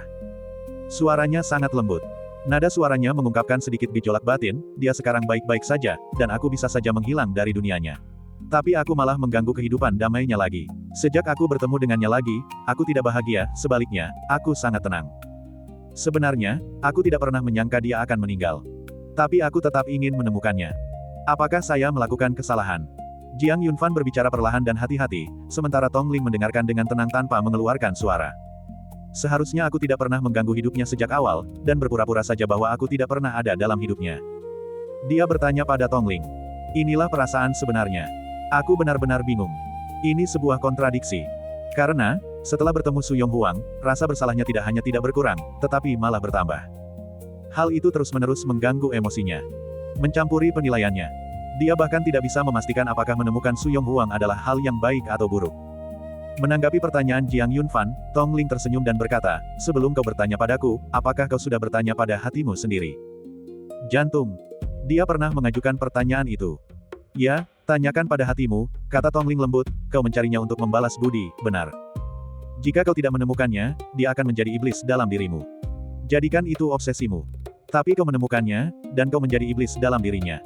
Suaranya sangat lembut. Nada suaranya mengungkapkan sedikit gejolak batin, dia sekarang baik-baik saja, dan aku bisa saja menghilang dari dunianya. Tapi aku malah mengganggu kehidupan damainya lagi. Sejak aku bertemu dengannya lagi, aku tidak bahagia, sebaliknya, aku sangat tenang. Sebenarnya, aku tidak pernah menyangka dia akan meninggal. Tapi aku tetap ingin menemukannya. Apakah saya melakukan kesalahan? Jiang Yunfan berbicara perlahan dan hati-hati, sementara Tongling mendengarkan dengan tenang tanpa mengeluarkan suara. Seharusnya aku tidak pernah mengganggu hidupnya sejak awal, dan berpura-pura saja bahwa aku tidak pernah ada dalam hidupnya. Dia bertanya pada Tongling. Inilah perasaan sebenarnya. Aku benar-benar bingung. Ini sebuah kontradiksi. Karena, setelah bertemu Su Yonghuang, rasa bersalahnya tidak hanya tidak berkurang, tetapi malah bertambah. Hal itu terus-menerus mengganggu emosinya. Mencampuri penilaiannya. Dia bahkan tidak bisa memastikan apakah menemukan Su Yonghuang adalah hal yang baik atau buruk. Menanggapi pertanyaan Jiang Yunfan, Tongling tersenyum dan berkata, sebelum kau bertanya padaku, apakah kau sudah bertanya pada hatimu sendiri? Jantung. Dia pernah mengajukan pertanyaan itu. Ya, tanyakan pada hatimu, kata Tongling lembut, kau mencarinya untuk membalas budi, benar. Jika kau tidak menemukannya, dia akan menjadi iblis dalam dirimu. Jadikan itu obsesimu. Tapi kau menemukannya, dan kau menjadi iblis dalam dirinya.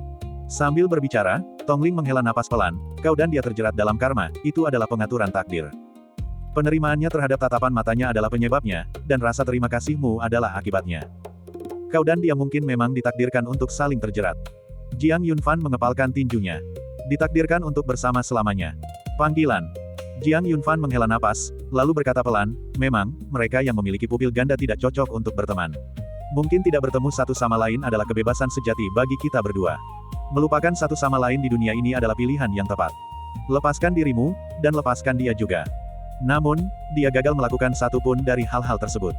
Sambil berbicara, Tongling menghela napas pelan, kau dan dia terjerat dalam karma, itu adalah pengaturan takdir. Penerimaannya terhadap tatapan matanya adalah penyebabnya, dan rasa terima kasihmu adalah akibatnya. Kau dan dia mungkin memang ditakdirkan untuk saling terjerat. Jiang Yunfan mengepalkan tinjunya. Ditakdirkan untuk bersama selamanya. Panggilan. Jiang Yunfan menghela napas, lalu berkata pelan, memang, mereka yang memiliki pupil ganda tidak cocok untuk berteman. Mungkin tidak bertemu satu sama lain adalah kebebasan sejati bagi kita berdua. Melupakan satu sama lain di dunia ini adalah pilihan yang tepat. Lepaskan dirimu, dan lepaskan dia juga. Namun, dia gagal melakukan satu pun dari hal-hal tersebut.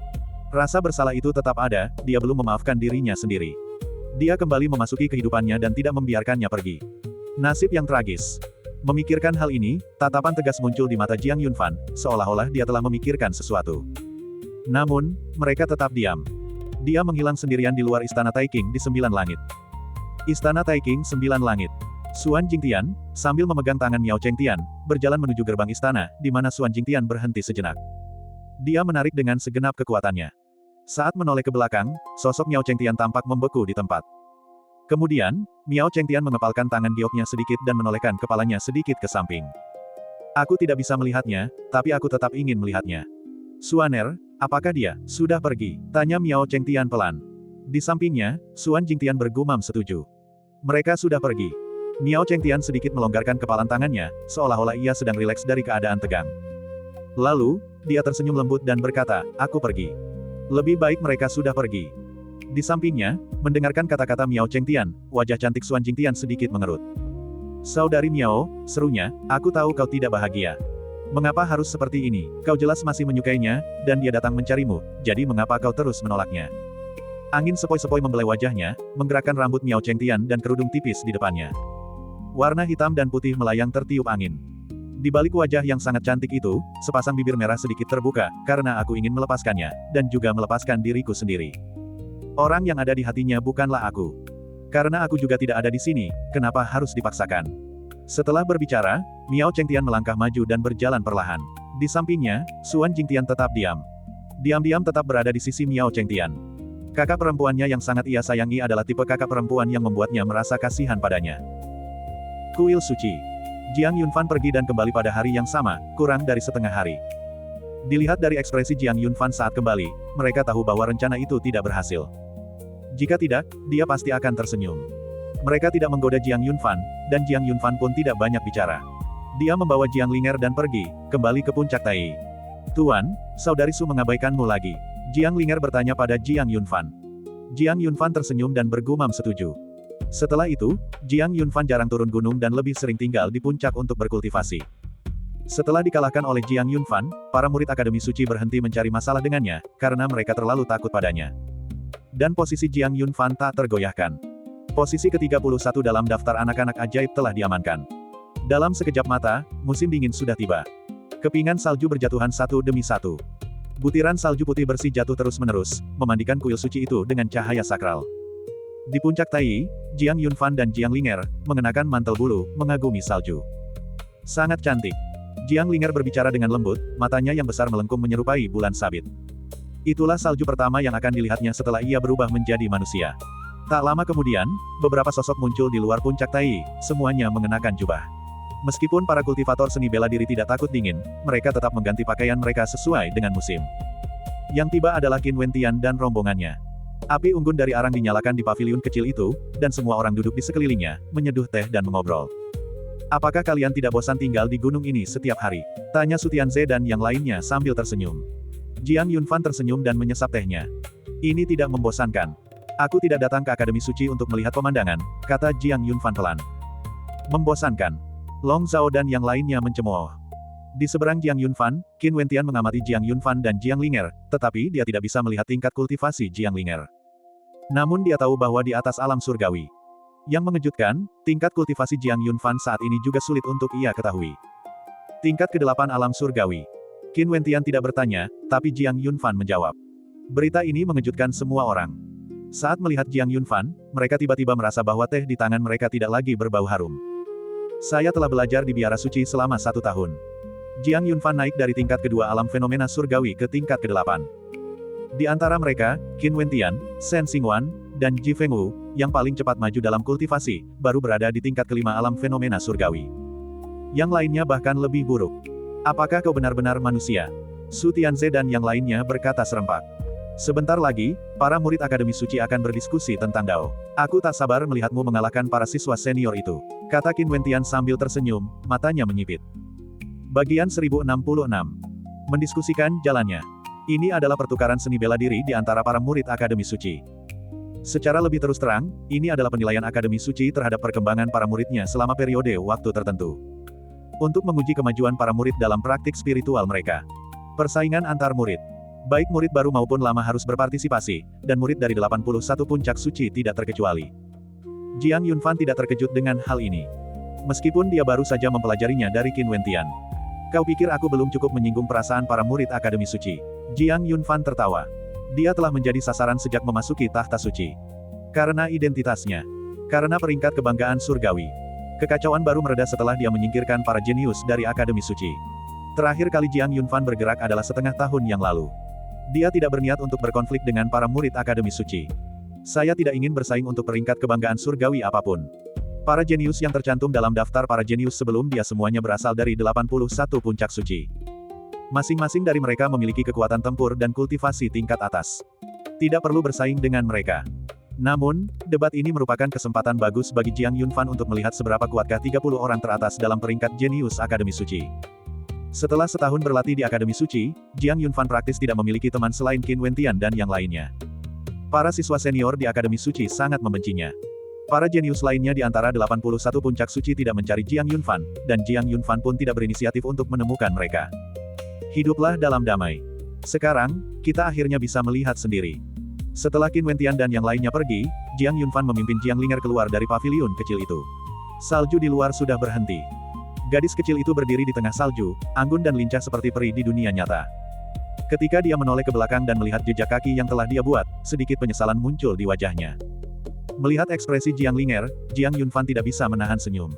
Rasa bersalah itu tetap ada, dia belum memaafkan dirinya sendiri. Dia kembali memasuki kehidupannya dan tidak membiarkannya pergi. Nasib yang tragis. Memikirkan hal ini, tatapan tegas muncul di mata Jiang Yunfan, seolah-olah dia telah memikirkan sesuatu. Namun, mereka tetap diam. Dia menghilang sendirian di luar Istana Taiking di 9 langit. Istana Taiking 9 langit. Suan Jingtian, sambil memegang tangan Miao Chengtian, berjalan menuju gerbang istana, di mana Suan Jingtian berhenti sejenak. Dia menarik dengan segenap kekuatannya. Saat menoleh ke belakang, sosok Miao Chengtian tampak membeku di tempat. Kemudian, Miao Chengtian mengepalkan tangan gioknya sedikit dan menolehkan kepalanya sedikit ke samping. Aku tidak bisa melihatnya, tapi aku tetap ingin melihatnya. Suaner, apakah dia sudah pergi? Tanya Miao Chengtian pelan. Di sampingnya, Suan Jingtian bergumam setuju. Mereka sudah pergi. Miao Chengtian sedikit melonggarkan kepalan tangannya, seolah-olah ia sedang rileks dari keadaan tegang. Lalu, dia tersenyum lembut dan berkata, aku pergi. Lebih baik mereka sudah pergi. Di sampingnya, mendengarkan kata-kata Miao Chengtian, wajah cantik Suan Jingtian sedikit mengerut. Saudari Miao, serunya, aku tahu kau tidak bahagia. Mengapa harus seperti ini? Kau jelas masih menyukainya, dan dia datang mencarimu, jadi mengapa kau terus menolaknya? Angin sepoi-sepoi membelai wajahnya, menggerakkan rambut Miao Chengtian dan kerudung tipis di depannya. Warna hitam dan putih melayang tertiup angin. Di balik wajah yang sangat cantik itu, sepasang bibir merah sedikit terbuka, karena aku ingin melepaskannya, dan juga melepaskan diriku sendiri. Orang yang ada di hatinya bukanlah aku. Karena aku juga tidak ada di sini, kenapa harus dipaksakan? Setelah berbicara, Miao Chengtian melangkah maju dan berjalan perlahan. Di sampingnya, Suan Jingtian tetap diam. Diam-diam tetap berada di sisi Miao Chengtian. Kakak perempuannya yang sangat ia sayangi adalah tipe kakak perempuan yang membuatnya merasa kasihan padanya. Kuil Suci. Jiang Yunfan pergi dan kembali pada hari yang sama, kurang dari setengah hari. Dilihat dari ekspresi Jiang Yunfan saat kembali, mereka tahu bahwa rencana itu tidak berhasil. Jika tidak, dia pasti akan tersenyum. Mereka tidak menggoda Jiang Yunfan, dan Jiang Yunfan pun tidak banyak bicara. Dia membawa Jiang Linger dan pergi, kembali ke puncak Tai. Tuan, saudari Su mengabaikanmu lagi. Jiang Linger bertanya pada Jiang Yunfan. Jiang Yunfan tersenyum dan bergumam setuju. Setelah itu, Jiang Yunfan jarang turun gunung dan lebih sering tinggal di puncak untuk berkultivasi. Setelah dikalahkan oleh Jiang Yunfan, para murid Akademi Suci berhenti mencari masalah dengannya, karena mereka terlalu takut padanya. Dan posisi Jiang Yunfan tak tergoyahkan. Posisi ke-31 dalam daftar anak-anak ajaib telah diamankan. Dalam sekejap mata, musim dingin sudah tiba. Kepingan salju berjatuhan satu demi satu. Butiran salju putih bersih jatuh terus-menerus, memandikan kuil suci itu dengan cahaya sakral. Di puncak Tai, Jiang Yunfan dan Jiang Linger, mengenakan mantel bulu, mengagumi salju. Sangat cantik. Jiang Linger berbicara dengan lembut, matanya yang besar melengkung menyerupai bulan sabit. Itulah salju pertama yang akan dilihatnya setelah ia berubah menjadi manusia. Tak lama kemudian, beberapa sosok muncul di luar puncak Tai, semuanya mengenakan jubah. Meskipun para kultivator seni bela diri tidak takut dingin, mereka tetap mengganti pakaian mereka sesuai dengan musim. Yang tiba adalah Qin Wentian dan rombongannya. Api unggun dari arang dinyalakan di paviliun kecil itu, dan semua orang duduk di sekelilingnya, menyeduh teh dan mengobrol. Apakah kalian tidak bosan tinggal di gunung ini setiap hari? Tanya Su Tianze dan yang lainnya sambil tersenyum. Jiang Yunfan tersenyum dan menyesap tehnya. Ini tidak membosankan. Aku tidak datang ke Akademi Suci untuk melihat pemandangan, kata Jiang Yunfan pelan. Membosankan. Long Zhao dan yang lainnya mencemooh. Di seberang Jiang Yunfan, Qin Wentian mengamati Jiang Yunfan dan Jiang Linger, tetapi dia tidak bisa melihat tingkat kultivasi Jiang Linger. Namun dia tahu bahwa di atas alam surgawi. Yang mengejutkan, tingkat kultivasi Jiang Yunfan saat ini juga sulit untuk ia ketahui. Tingkat ke-8 alam surgawi. Qin Wentian tidak bertanya, tapi Jiang Yunfan menjawab. Berita ini mengejutkan semua orang. Saat melihat Jiang Yunfan, mereka tiba-tiba merasa bahwa teh di tangan mereka tidak lagi berbau harum. Saya telah belajar di biara suci selama 1 tahun. Jiang Yunfan naik dari tingkat kedua alam fenomena surgawi ke tingkat ke-8. Di antara mereka, Qin Wentian, Shen Xingwan, dan Ji Fengwu, yang paling cepat maju dalam kultivasi, baru berada di tingkat kelima alam fenomena surgawi. Yang lainnya bahkan lebih buruk. Apakah kau benar-benar manusia? Su Tianze dan yang lainnya berkata serempak. Sebentar lagi, para murid Akademi Suci akan berdiskusi tentang Dao. Aku tak sabar melihatmu mengalahkan para siswa senior itu, kata Qin Wentian sambil tersenyum, matanya menyipit. Bagian 1066. Mendiskusikan jalannya. Ini adalah pertukaran seni bela diri di antara para murid Akademi Suci. Secara lebih terus terang, ini adalah penilaian Akademi Suci terhadap perkembangan para muridnya selama periode waktu tertentu. Untuk menguji kemajuan para murid dalam praktik spiritual mereka. Persaingan antar murid. Baik murid baru maupun lama harus berpartisipasi, dan murid dari 81 puncak suci tidak terkecuali. Jiang Yunfan tidak terkejut dengan hal ini. Meskipun dia baru saja mempelajarinya dari Qin Wentian. Kau pikir aku belum cukup menyinggung perasaan para murid Akademi Suci? Jiang Yunfan tertawa. Dia telah menjadi sasaran sejak memasuki tahta suci. Karena identitasnya. Karena peringkat kebanggaan surgawi. Kekacauan baru mereda setelah dia menyingkirkan para jenius dari Akademi Suci. Terakhir kali Jiang Yunfan bergerak adalah setengah tahun yang lalu. Dia tidak berniat untuk berkonflik dengan para murid Akademi Suci. Saya tidak ingin bersaing untuk peringkat kebanggaan surgawi apapun. Para jenius yang tercantum dalam daftar para jenius sebelum dia semuanya berasal dari 81 puncak suci. Masing-masing dari mereka memiliki kekuatan tempur dan kultivasi tingkat atas. Tidak perlu bersaing dengan mereka. Namun, debat ini merupakan kesempatan bagus bagi Jiang Yunfan untuk melihat seberapa kuatkah 30 orang teratas dalam peringkat jenius Akademi Suci. Setelah setahun berlatih di Akademi Suci, Jiang Yunfan praktis tidak memiliki teman selain Qin Wentian dan yang lainnya. Para siswa senior di Akademi Suci sangat membencinya. Para jenius lainnya di antara 81 puncak suci tidak mencari Jiang Yunfan, dan Jiang Yunfan pun tidak berinisiatif untuk menemukan mereka. Hiduplah dalam damai. Sekarang, kita akhirnya bisa melihat sendiri. Setelah Qin Wentian dan yang lainnya pergi, Jiang Yunfan memimpin Jiang Linger keluar dari paviliun kecil itu. Salju di luar sudah berhenti. Gadis kecil itu berdiri di tengah salju, anggun dan lincah seperti peri di dunia nyata. Ketika dia menoleh ke belakang dan melihat jejak kaki yang telah dia buat, sedikit penyesalan muncul di wajahnya. Melihat ekspresi Jiang Linger, Jiang Yunfan tidak bisa menahan senyum.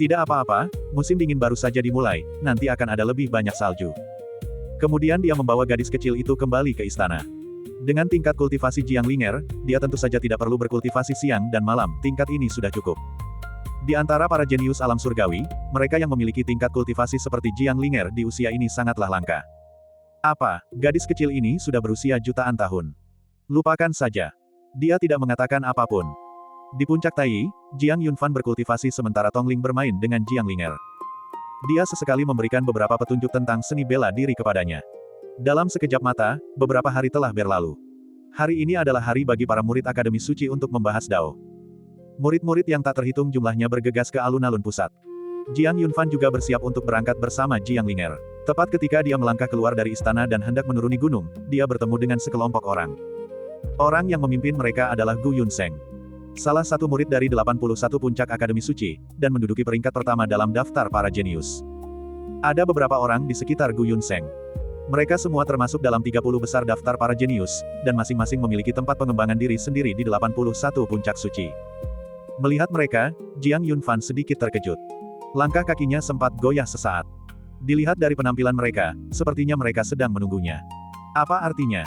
Tidak apa-apa, musim dingin baru saja dimulai, nanti akan ada lebih banyak salju. Kemudian dia membawa gadis kecil itu kembali ke istana. Dengan tingkat kultivasi Jiang Linger, dia tentu saja tidak perlu berkultivasi siang dan malam, tingkat ini sudah cukup. Di antara para jenius alam surgawi, mereka yang memiliki tingkat kultivasi seperti Jiang Linger di usia ini sangatlah langka. Apa, gadis kecil ini sudah berusia jutaan tahun? Lupakan saja. Dia tidak mengatakan apapun. Di puncak Tai, Jiang Yunfan berkultivasi sementara Tongling bermain dengan Jiang Linger. Dia sesekali memberikan beberapa petunjuk tentang seni bela diri kepadanya. Dalam sekejap mata, beberapa hari telah berlalu. Hari ini adalah hari bagi para murid Akademi Suci untuk membahas Dao. Murid-murid yang tak terhitung jumlahnya bergegas ke alun-alun pusat. Jiang Yunfan juga bersiap untuk berangkat bersama Jiang Linger. Tepat ketika dia melangkah keluar dari istana dan hendak menuruni gunung, dia bertemu dengan sekelompok orang. Orang yang memimpin mereka adalah Gu Yunseng. Salah satu murid dari 81 puncak Akademi Suci, dan menduduki peringkat pertama dalam daftar para jenius. Ada beberapa orang di sekitar Gu Yunseng. Mereka semua termasuk dalam 30 besar daftar para jenius, dan masing-masing memiliki tempat pengembangan diri sendiri di 81 puncak suci. Melihat mereka, Jiang Yunfan sedikit terkejut. Langkah kakinya sempat goyah sesaat. Dilihat dari penampilan mereka, sepertinya mereka sedang menunggunya. Apa artinya?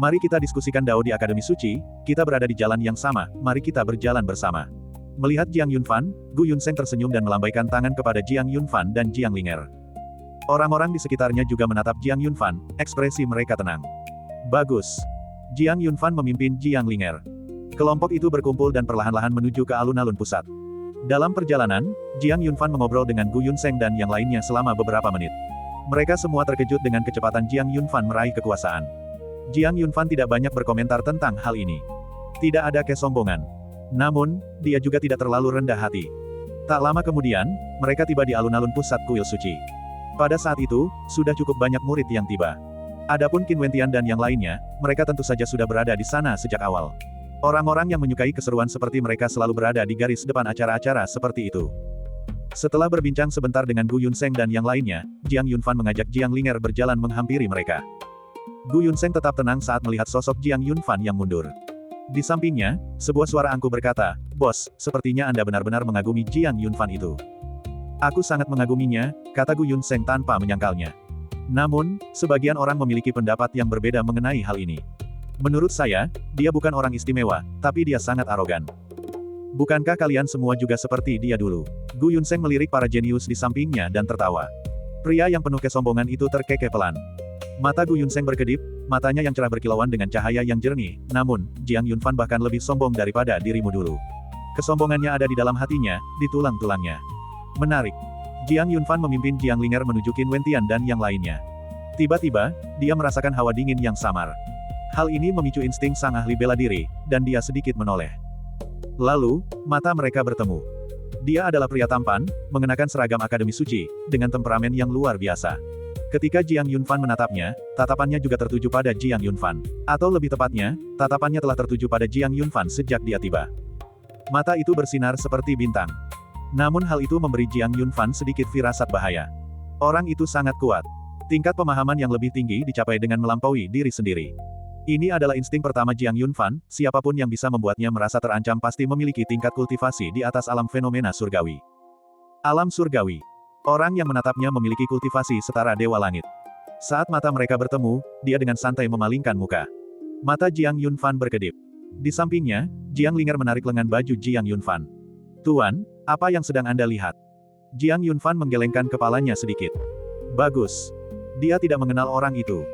Mari kita diskusikan Dao di Akademi Suci, kita berada di jalan yang sama, mari kita berjalan bersama. Melihat Jiang Yunfan, Gu Yunseng tersenyum dan melambaikan tangan kepada Jiang Yunfan dan Jiang Linger. Orang-orang di sekitarnya juga menatap Jiang Yunfan, ekspresi mereka tenang. Bagus. Jiang Yunfan memimpin Jiang Linger. Kelompok itu berkumpul dan perlahan-lahan menuju ke alun-alun pusat. Dalam perjalanan, Jiang Yunfan mengobrol dengan Gu Yunseng dan yang lainnya selama beberapa menit. Mereka semua terkejut dengan kecepatan Jiang Yunfan meraih kekuasaan. Jiang Yunfan tidak banyak berkomentar tentang hal ini. Tidak ada kesombongan. Namun, dia juga tidak terlalu rendah hati. Tak lama kemudian, mereka tiba di alun-alun pusat kuil suci. Pada saat itu, sudah cukup banyak murid yang tiba. Adapun Qin Wentian dan yang lainnya, mereka tentu saja sudah berada di sana sejak awal. Orang-orang yang menyukai keseruan seperti mereka selalu berada di garis depan acara-acara seperti itu. Setelah berbincang sebentar dengan Gu Yunseng dan yang lainnya, Jiang Yunfan mengajak Jiang Linger berjalan menghampiri mereka. Gu Yunseng tetap tenang saat melihat sosok Jiang Yunfan yang mundur. Di sampingnya, sebuah suara angkuh berkata, "Bos, sepertinya Anda benar-benar mengagumi Jiang Yunfan itu." "Aku sangat mengaguminya," kata Gu Yunseng tanpa menyangkalnya. Namun, sebagian orang memiliki pendapat yang berbeda mengenai hal ini. Menurut saya, dia bukan orang istimewa, tapi dia sangat arogan. Bukankah kalian semua juga seperti dia dulu? Gu Yunseng melirik para jenius di sampingnya dan tertawa. Pria yang penuh kesombongan itu terkekeh pelan. Mata Gu Yunseng berkedip, matanya yang cerah berkilauan dengan cahaya yang jernih. Namun, Jiang Yunfan bahkan lebih sombong daripada dirimu dulu. Kesombongannya ada di dalam hatinya, di tulang-tulangnya. Menarik. Jiang Yunfan memimpin Jiang Linger menuju Qin Wentian dan yang lainnya. Tiba-tiba, dia merasakan hawa dingin yang samar. Hal ini memicu insting sang ahli bela diri, dan dia sedikit menoleh. Lalu, mata mereka bertemu. Dia adalah pria tampan, mengenakan seragam Akademi Suci, dengan temperamen yang luar biasa. Ketika Jiang Yunfan menatapnya, tatapannya juga tertuju pada Jiang Yunfan. Atau lebih tepatnya, tatapannya telah tertuju pada Jiang Yunfan sejak dia tiba. Mata itu bersinar seperti bintang. Namun hal itu memberi Jiang Yunfan sedikit firasat bahaya. Orang itu sangat kuat. Tingkat pemahaman yang lebih tinggi dicapai dengan melampaui diri sendiri. Ini adalah insting pertama Jiang Yunfan, siapapun yang bisa membuatnya merasa terancam pasti memiliki tingkat kultivasi di atas alam fenomena surgawi. Alam surgawi. Orang yang menatapnya memiliki kultivasi setara Dewa Langit. Saat mata mereka bertemu, dia dengan santai memalingkan muka. Mata Jiang Yunfan berkedip. Di sampingnya, Jiang Linger menarik lengan baju Jiang Yunfan. Tuan, apa yang sedang Anda lihat? Jiang Yunfan menggelengkan kepalanya sedikit. Bagus. Dia tidak mengenal orang itu.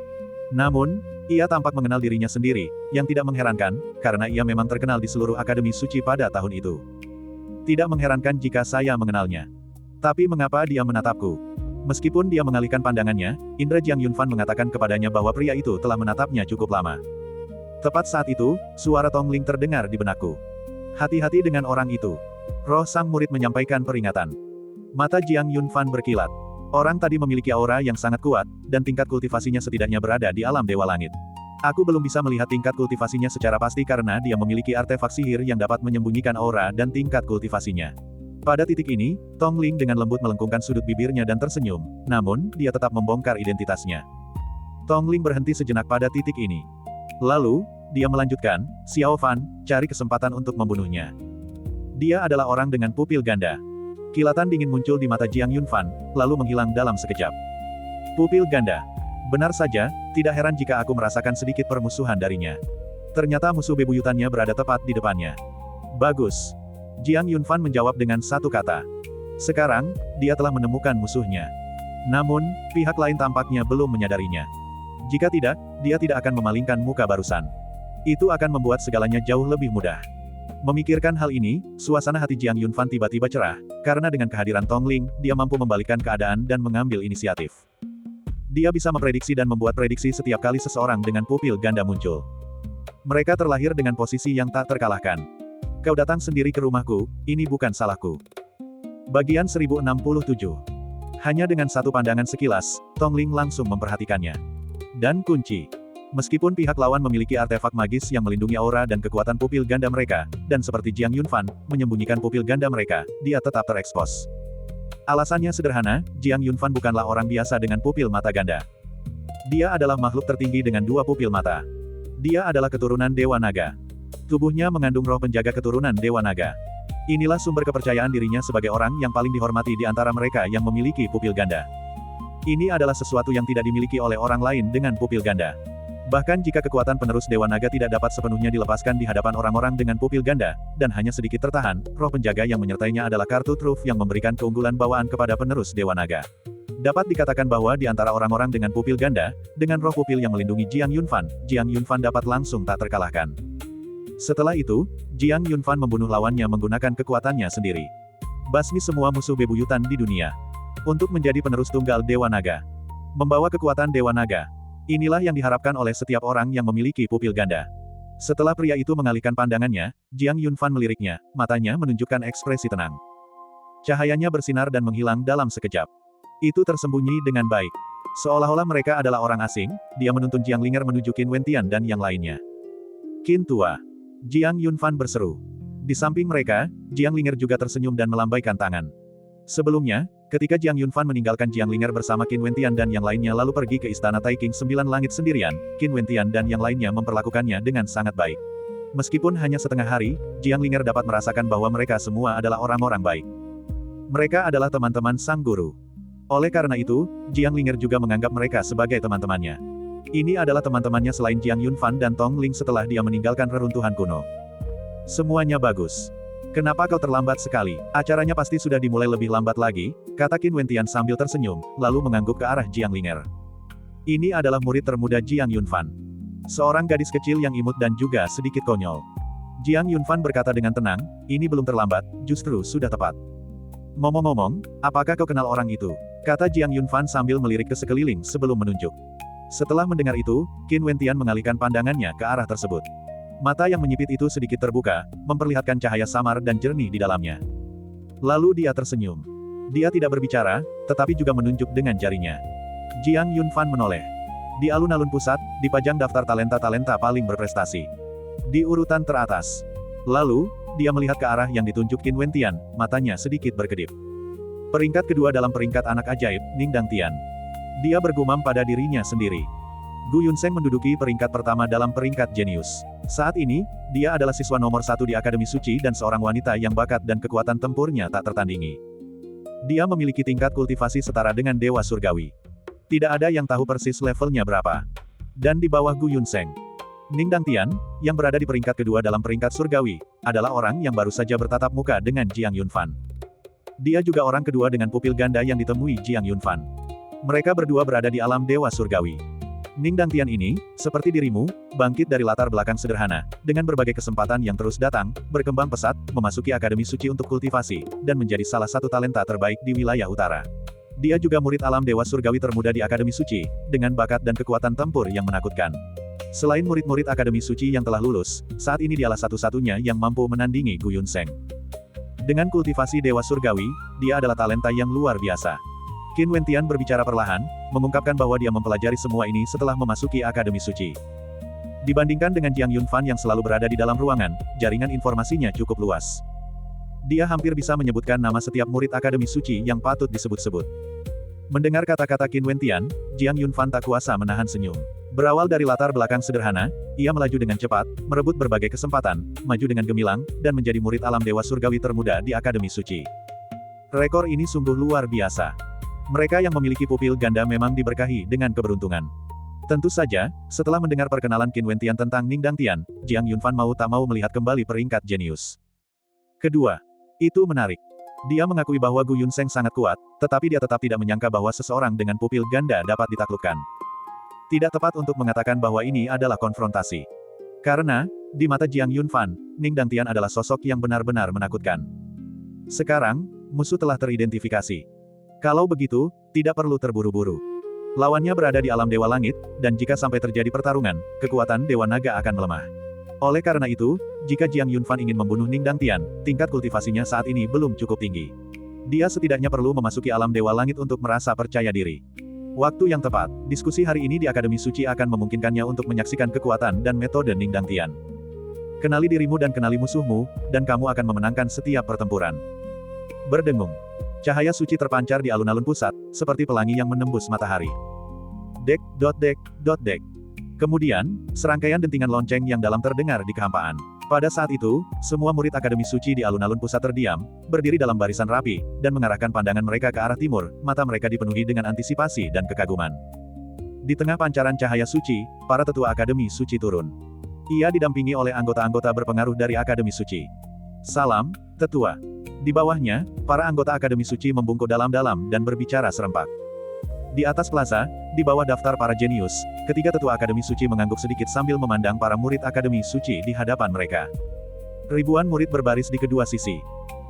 Namun, ia tampak mengenal dirinya sendiri, yang tidak mengherankan, karena ia memang terkenal di seluruh Akademi Suci pada tahun itu. Tidak mengherankan jika saya mengenalnya. Tapi mengapa dia menatapku? Meskipun dia mengalihkan pandangannya, indra Jiang Yunfan mengatakan kepadanya bahwa pria itu telah menatapnya cukup lama. Tepat saat itu, suara Tongling terdengar di benakku. Hati-hati dengan orang itu. Roh sang murid menyampaikan peringatan. Mata Jiang Yunfan berkilat. Orang tadi memiliki aura yang sangat kuat, dan tingkat kultivasinya setidaknya berada di alam Dewa Langit. Aku belum bisa melihat tingkat kultivasinya secara pasti karena dia memiliki artefak sihir yang dapat menyembunyikan aura dan tingkat kultivasinya. Pada titik ini, Tongling dengan lembut melengkungkan sudut bibirnya dan tersenyum, namun, dia tetap membongkar identitasnya. Tongling berhenti sejenak pada titik ini. Lalu, dia melanjutkan, Xiao Fan, cari kesempatan untuk membunuhnya. Dia adalah orang dengan pupil ganda. Kilatan dingin muncul di mata Jiang Yunfan, lalu menghilang dalam sekejap. Pupil ganda. Benar saja, tidak heran jika aku merasakan sedikit permusuhan darinya. Ternyata musuh bebuyutannya berada tepat di depannya. Bagus. Jiang Yunfan menjawab dengan satu kata. Sekarang, dia telah menemukan musuhnya. Namun, pihak lain tampaknya belum menyadarinya. Jika tidak, dia tidak akan memalingkan muka barusan. Itu akan membuat segalanya jauh lebih mudah. Memikirkan hal ini, suasana hati Jiang Yunfan tiba-tiba cerah, karena dengan kehadiran Tongling, dia mampu membalikkan keadaan dan mengambil inisiatif. Dia bisa memprediksi dan membuat prediksi setiap kali seseorang dengan pupil ganda muncul. Mereka terlahir dengan posisi yang tak terkalahkan. Kau datang sendiri ke rumahku, ini bukan salahku. Bagian 1067. Hanya dengan satu pandangan sekilas, Tongling langsung memperhatikannya. Dan kunci. Meskipun pihak lawan memiliki artefak magis yang melindungi aura dan kekuatan pupil ganda mereka, dan seperti Jiang Yunfan, menyembunyikan pupil ganda mereka, dia tetap terekspos. Alasannya sederhana, Jiang Yunfan bukanlah orang biasa dengan pupil mata ganda. Dia adalah makhluk tertinggi dengan dua pupil mata. Dia adalah keturunan Dewa Naga. Tubuhnya mengandung roh penjaga keturunan Dewa Naga. Inilah sumber kepercayaan dirinya sebagai orang yang paling dihormati di antara mereka yang memiliki pupil ganda. Ini adalah sesuatu yang tidak dimiliki oleh orang lain dengan pupil ganda. Bahkan jika kekuatan penerus Dewa Naga tidak dapat sepenuhnya dilepaskan di hadapan orang-orang dengan pupil ganda, dan hanya sedikit tertahan, roh penjaga yang menyertainya adalah kartu truf yang memberikan keunggulan bawaan kepada penerus Dewa Naga. Dapat dikatakan bahwa di antara orang-orang dengan pupil ganda, dengan roh pupil yang melindungi Jiang Yunfan dapat langsung tak terkalahkan. Setelah itu, Jiang Yunfan membunuh lawannya menggunakan kekuatannya sendiri. Basmi semua musuh bebuyutan di dunia. Untuk menjadi penerus tunggal Dewa Naga. Membawa kekuatan Dewa Naga. Inilah yang diharapkan oleh setiap orang yang memiliki pupil ganda. Setelah pria itu mengalihkan pandangannya, Jiang Yunfan meliriknya, matanya menunjukkan ekspresi tenang. Cahayanya bersinar dan menghilang dalam sekejap. Itu tersembunyi dengan baik. Seolah-olah mereka adalah orang asing, dia menuntun Jiang Linger menuju Qin Wentian dan yang lainnya. Qin tua. Jiang Yunfan berseru. Di samping mereka, Jiang Linger juga tersenyum dan melambaikan tangan. Sebelumnya, ketika Jiang Yunfan meninggalkan Jiang Linger bersama Qin Wentian dan yang lainnya lalu pergi ke Istana Taiking Sembilan Langit sendirian, Qin Wentian dan yang lainnya memperlakukannya dengan sangat baik. Meskipun hanya setengah hari, Jiang Linger dapat merasakan bahwa mereka semua adalah orang-orang baik. Mereka adalah teman-teman sang guru. Oleh karena itu, Jiang Linger juga menganggap mereka sebagai teman-temannya. Ini adalah teman-temannya selain Jiang Yunfan dan Tong Ling setelah dia meninggalkan reruntuhan kuno. Semuanya bagus. Kenapa kau terlambat sekali? Acaranya pasti sudah dimulai lebih lambat lagi, kata Qin Wentian sambil tersenyum, lalu mengangguk ke arah Jiang Linger. Ini adalah murid termuda Jiang Yunfan. Seorang gadis kecil yang imut dan juga sedikit konyol. Jiang Yunfan berkata dengan tenang, ini belum terlambat, justru sudah tepat. Ngomong-ngomong, apakah kau kenal orang itu? Kata Jiang Yunfan sambil melirik ke sekeliling sebelum menunjuk. Setelah mendengar itu, Qin Wentian mengalihkan pandangannya ke arah tersebut. Mata yang menyipit itu sedikit terbuka, memperlihatkan cahaya samar dan jernih di dalamnya. Lalu dia tersenyum. Dia tidak berbicara, tetapi juga menunjuk dengan jarinya. Jiang Yunfan menoleh. Di alun-alun pusat, dipajang daftar talenta-talenta paling berprestasi. Di urutan teratas. Lalu, dia melihat ke arah yang ditunjuk Qin Wentian, matanya sedikit berkedip. Peringkat kedua dalam peringkat anak ajaib, Ning Dangtian. Dia bergumam pada dirinya sendiri. Gu Yunseng menduduki peringkat pertama dalam peringkat jenius. Saat ini, dia adalah siswa nomor 1 di Akademi Suci dan seorang wanita yang bakat dan kekuatan tempurnya tak tertandingi. Dia memiliki tingkat kultivasi setara dengan Dewa Surgawi. Tidak ada yang tahu persis levelnya berapa. Dan di bawah Gu Yunseng, Ning Dangtian, yang berada di peringkat kedua dalam peringkat surgawi, adalah orang yang baru saja bertatap muka dengan Jiang Yunfan. Dia juga orang kedua dengan pupil ganda yang ditemui Jiang Yunfan. Mereka berdua berada di alam Dewa Surgawi. Ning Dangtian ini, seperti dirimu, bangkit dari latar belakang sederhana, dengan berbagai kesempatan yang terus datang, berkembang pesat, memasuki Akademi Suci untuk kultivasi, dan menjadi salah satu talenta terbaik di wilayah utara. Dia juga murid alam Dewa Surgawi termuda di Akademi Suci, dengan bakat dan kekuatan tempur yang menakutkan. Selain murid-murid Akademi Suci yang telah lulus, saat ini dialah satu-satunya yang mampu menandingi Gu Yunseng. Dengan kultivasi Dewa Surgawi, dia adalah talenta yang luar biasa. Qin Wentian berbicara perlahan, mengungkapkan bahwa dia mempelajari semua ini setelah memasuki Akademi Suci. Dibandingkan dengan Jiang Yunfan yang selalu berada di dalam ruangan, jaringan informasinya cukup luas. Dia hampir bisa menyebutkan nama setiap murid Akademi Suci yang patut disebut-sebut. Mendengar kata-kata Qin Wentian, Jiang Yunfan tak kuasa menahan senyum. Berawal dari latar belakang sederhana, ia melaju dengan cepat, merebut berbagai kesempatan, maju dengan gemilang, dan menjadi murid alam Dewa Surgawi termuda di Akademi Suci. Rekor ini sungguh luar biasa. Mereka yang memiliki pupil ganda memang diberkahi dengan keberuntungan. Tentu saja, setelah mendengar perkenalan Qin Wentian tentang Ning Dangtian, Jiang Yunfan mau tak mau melihat kembali peringkat jenius. Kedua, itu menarik. Dia mengakui bahwa Gu Yunseng sangat kuat, tetapi dia tetap tidak menyangka bahwa seseorang dengan pupil ganda dapat ditaklukkan. Tidak tepat untuk mengatakan bahwa ini adalah konfrontasi. Karena, di mata Jiang Yunfan, Ning Dangtian adalah sosok yang benar-benar menakutkan. Sekarang, musuh telah teridentifikasi. Kalau begitu, tidak perlu terburu-buru. Lawannya berada di alam Dewa Langit, dan jika sampai terjadi pertarungan, kekuatan Dewa Naga akan melemah. Oleh karena itu, jika Jiang Yunfan ingin membunuh Ning Dangtian, tingkat kultivasinya saat ini belum cukup tinggi. Dia setidaknya perlu memasuki alam Dewa Langit untuk merasa percaya diri. Waktu yang tepat, diskusi hari ini di Akademi Suci akan memungkinkannya untuk menyaksikan kekuatan dan metode Ning Dangtian. Kenali dirimu dan kenali musuhmu, dan kamu akan memenangkan setiap pertempuran. Berdengung. Cahaya suci terpancar di alun-alun pusat, seperti pelangi yang menembus matahari. Dek. Kemudian, serangkaian dentingan lonceng yang dalam terdengar di kehampaan. Pada saat itu, semua murid Akademi Suci di alun-alun pusat terdiam, berdiri dalam barisan rapi, dan mengarahkan pandangan mereka ke arah timur, mata mereka dipenuhi dengan antisipasi dan kekaguman. Di tengah pancaran cahaya suci, para tetua Akademi Suci turun. Ia didampingi oleh anggota-anggota berpengaruh dari Akademi Suci. Salam, tetua. Di bawahnya, para anggota Akademi Suci membungkuk dalam-dalam dan berbicara serempak. Di atas plaza, di bawah daftar para jenius, ketiga tetua Akademi Suci mengangguk sedikit sambil memandang para murid Akademi Suci di hadapan mereka. Ribuan murid berbaris di kedua sisi.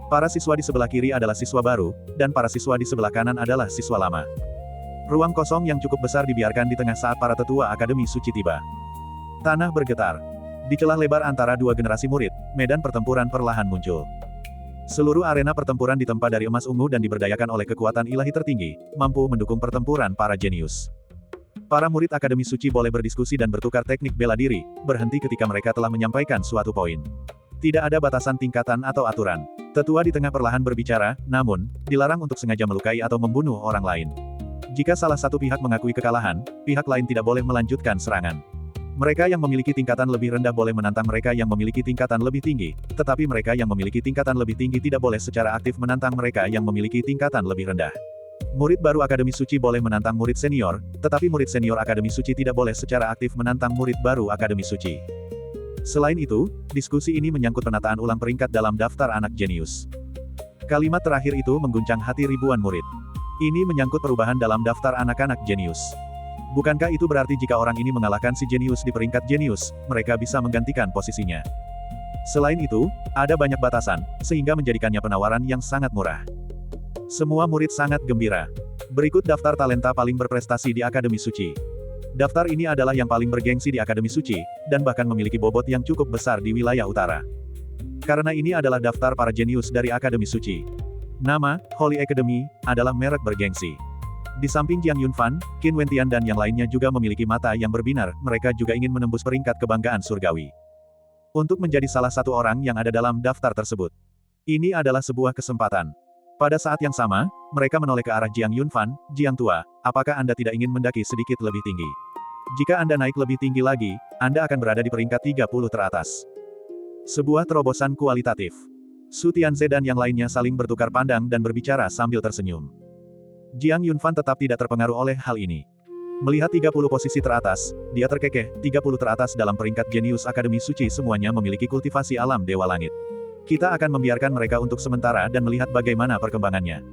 Para siswa di sebelah kiri adalah siswa baru, dan para siswa di sebelah kanan adalah siswa lama. Ruang kosong yang cukup besar dibiarkan di tengah saat para tetua Akademi Suci tiba. Tanah bergetar. Di celah lebar antara dua generasi murid, medan pertempuran perlahan muncul. Seluruh arena pertempuran ditempa dari emas ungu dan diberdayakan oleh kekuatan ilahi tertinggi, mampu mendukung pertempuran para jenius. Para murid Akademi Suci boleh berdiskusi dan bertukar teknik bela diri, berhenti ketika mereka telah menyampaikan suatu poin. Tidak ada batasan tingkatan atau aturan. Tetua di tengah perlahan berbicara, namun, dilarang untuk sengaja melukai atau membunuh orang lain. Jika salah satu pihak mengakui kekalahan, pihak lain tidak boleh melanjutkan serangan. Mereka yang memiliki tingkatan lebih rendah boleh menantang mereka yang memiliki tingkatan lebih tinggi, tetapi mereka yang memiliki tingkatan lebih tinggi tidak boleh secara aktif menantang mereka yang memiliki tingkatan lebih rendah. Murid baru Akademi Suci boleh menantang murid senior, tetapi murid senior Akademi Suci tidak boleh secara aktif menantang murid baru Akademi Suci. Selain itu, diskusi ini menyangkut penataan ulang peringkat dalam daftar anak jenius. Kalimat terakhir itu mengguncang hati ribuan murid. Ini menyangkut perubahan dalam daftar anak-anak jenius. Bukankah itu berarti jika orang ini mengalahkan si jenius di peringkat jenius, mereka bisa menggantikan posisinya? Selain itu, ada banyak batasan, sehingga menjadikannya penawaran yang sangat murah. Semua murid sangat gembira. Berikut daftar talenta paling berprestasi di Akademi Suci. Daftar ini adalah yang paling bergengsi di Akademi Suci, dan bahkan memiliki bobot yang cukup besar di wilayah utara. Karena ini adalah daftar para jenius dari Akademi Suci. Nama, Holy Academy, adalah merek bergengsi. Di samping Jiang Yunfan, Qin Wentian dan yang lainnya juga memiliki mata yang berbinar, mereka juga ingin menembus peringkat kebanggaan surgawi. Untuk menjadi salah satu orang yang ada dalam daftar tersebut. Ini adalah sebuah kesempatan. Pada saat yang sama, mereka menoleh ke arah Jiang Yunfan, Jiang tua, apakah Anda tidak ingin mendaki sedikit lebih tinggi? Jika Anda naik lebih tinggi lagi, Anda akan berada di peringkat 30 teratas. Sebuah terobosan kualitatif. Su Tianze dan yang lainnya saling bertukar pandang dan berbicara sambil tersenyum. Jiang Yunfan tetap tidak terpengaruh oleh hal ini. Melihat 30 posisi teratas, dia terkekeh, 30 teratas dalam peringkat jenius Akademi Suci semuanya memiliki kultivasi alam Dewa Langit. Kita akan membiarkan mereka untuk sementara dan melihat bagaimana perkembangannya.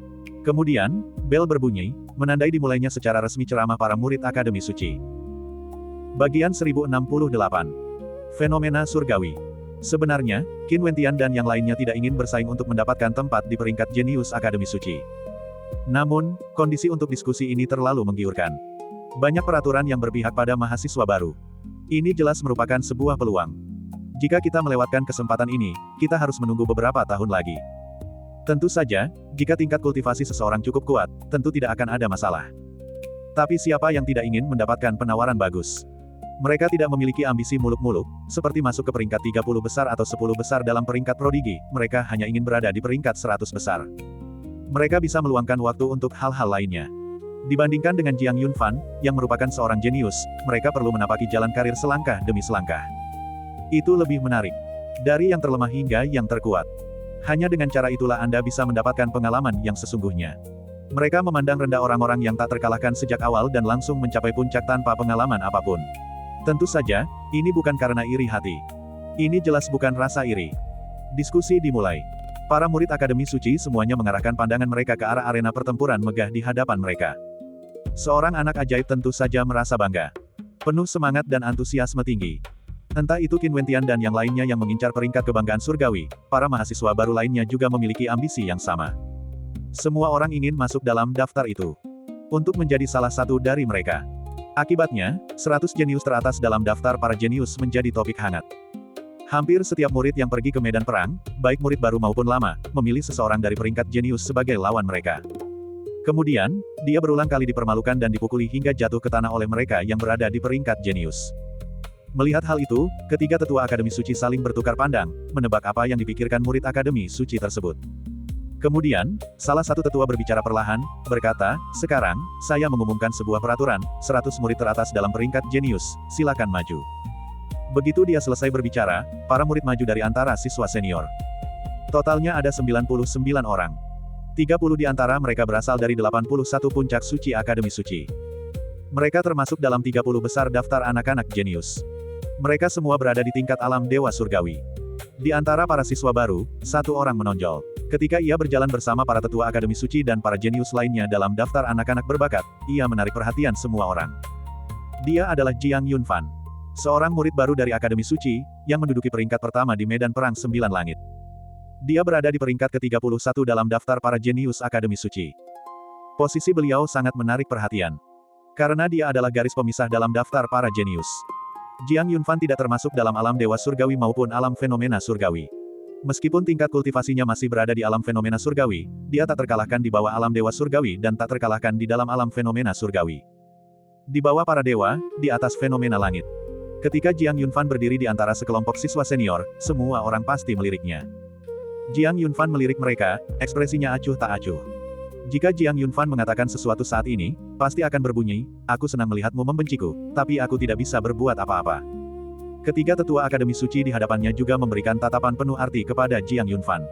Kemudian, bel berbunyi, menandai dimulainya secara resmi ceramah para murid Akademi Suci. Bagian 1068. Fenomena Surgawi. Sebenarnya, Qin Wentian dan yang lainnya tidak ingin bersaing untuk mendapatkan tempat di peringkat jenius Akademi Suci. Namun, kondisi untuk diskusi ini terlalu menggiurkan. Banyak peraturan yang berpihak pada mahasiswa baru. Ini jelas merupakan sebuah peluang. Jika kita melewatkan kesempatan ini, kita harus menunggu beberapa tahun lagi. Tentu saja, jika tingkat kultivasi seseorang cukup kuat, tentu tidak akan ada masalah. Tapi siapa yang tidak ingin mendapatkan penawaran bagus? Mereka tidak memiliki ambisi muluk-muluk, seperti masuk ke peringkat 30 besar atau 10 besar dalam peringkat prodigi, mereka hanya ingin berada di peringkat 100 besar. Mereka bisa meluangkan waktu untuk hal-hal lainnya. Dibandingkan dengan Jiang Yunfan, yang merupakan seorang jenius, mereka perlu menapaki jalan karir selangkah demi selangkah. Itu lebih menarik. Dari yang terlemah hingga yang terkuat. Hanya dengan cara itulah Anda bisa mendapatkan pengalaman yang sesungguhnya. Mereka memandang rendah orang-orang yang tak terkalahkan sejak awal dan langsung mencapai puncak tanpa pengalaman apapun. Tentu saja, ini bukan karena iri hati. Ini jelas bukan rasa iri. Diskusi dimulai. Para murid Akademi Suci semuanya mengarahkan pandangan mereka ke arah arena pertempuran megah di hadapan mereka. Seorang anak ajaib tentu saja merasa bangga. Penuh semangat dan antusiasme tinggi. Entah itu Qin Wentian dan yang lainnya yang mengincar peringkat kebanggaan surgawi, para mahasiswa baru lainnya juga memiliki ambisi yang sama. Semua orang ingin masuk dalam daftar itu. Untuk menjadi salah satu dari mereka. Akibatnya, 100 jenius teratas dalam daftar para jenius menjadi topik hangat. Hampir setiap murid yang pergi ke medan perang, baik murid baru maupun lama, memilih seseorang dari peringkat jenius sebagai lawan mereka. Kemudian, dia berulang kali dipermalukan dan dipukuli hingga jatuh ke tanah oleh mereka yang berada di peringkat jenius. Melihat hal itu, ketiga tetua Akademi Suci saling bertukar pandang, menebak apa yang dipikirkan murid Akademi Suci tersebut. Kemudian, salah satu tetua berbicara perlahan, berkata, "Sekarang, saya mengumumkan sebuah peraturan, 100 murid teratas dalam peringkat jenius, silakan maju." Begitu dia selesai berbicara, para murid maju dari antara siswa senior. Totalnya ada 99 orang. 30 di antara mereka berasal dari 81 puncak suci Akademi Suci. Mereka termasuk dalam 30 besar daftar anak-anak jenius. Mereka semua berada di tingkat alam Dewa Surgawi. Di antara para siswa baru, satu orang menonjol. Ketika ia berjalan bersama para tetua Akademi Suci dan para jenius lainnya dalam daftar anak-anak berbakat, ia menarik perhatian semua orang. Dia adalah Jiang Yunfan. Seorang murid baru dari Akademi Suci, yang menduduki peringkat pertama di medan perang 9 langit. Dia berada di peringkat ke-31 dalam daftar para jenius Akademi Suci. Posisi beliau sangat menarik perhatian. Karena dia adalah garis pemisah dalam daftar para jenius. Jiang Yunfan tidak termasuk dalam alam Dewa Surgawi maupun alam fenomena surgawi. Meskipun tingkat kultivasinya masih berada di alam fenomena surgawi, dia tak terkalahkan di bawah alam Dewa Surgawi dan tak terkalahkan di dalam alam fenomena surgawi. Di bawah para dewa, di atas fenomena langit. Ketika Jiang Yunfan berdiri di antara sekelompok siswa senior, semua orang pasti meliriknya. Jiang Yunfan melirik mereka, ekspresinya acuh tak acuh. Jika Jiang Yunfan mengatakan sesuatu saat ini, pasti akan berbunyi, "Aku senang melihatmu membenciku, tapi aku tidak bisa berbuat apa-apa." Ketiga tetua Akademi Suci di hadapannya juga memberikan tatapan penuh arti kepada Jiang Yunfan.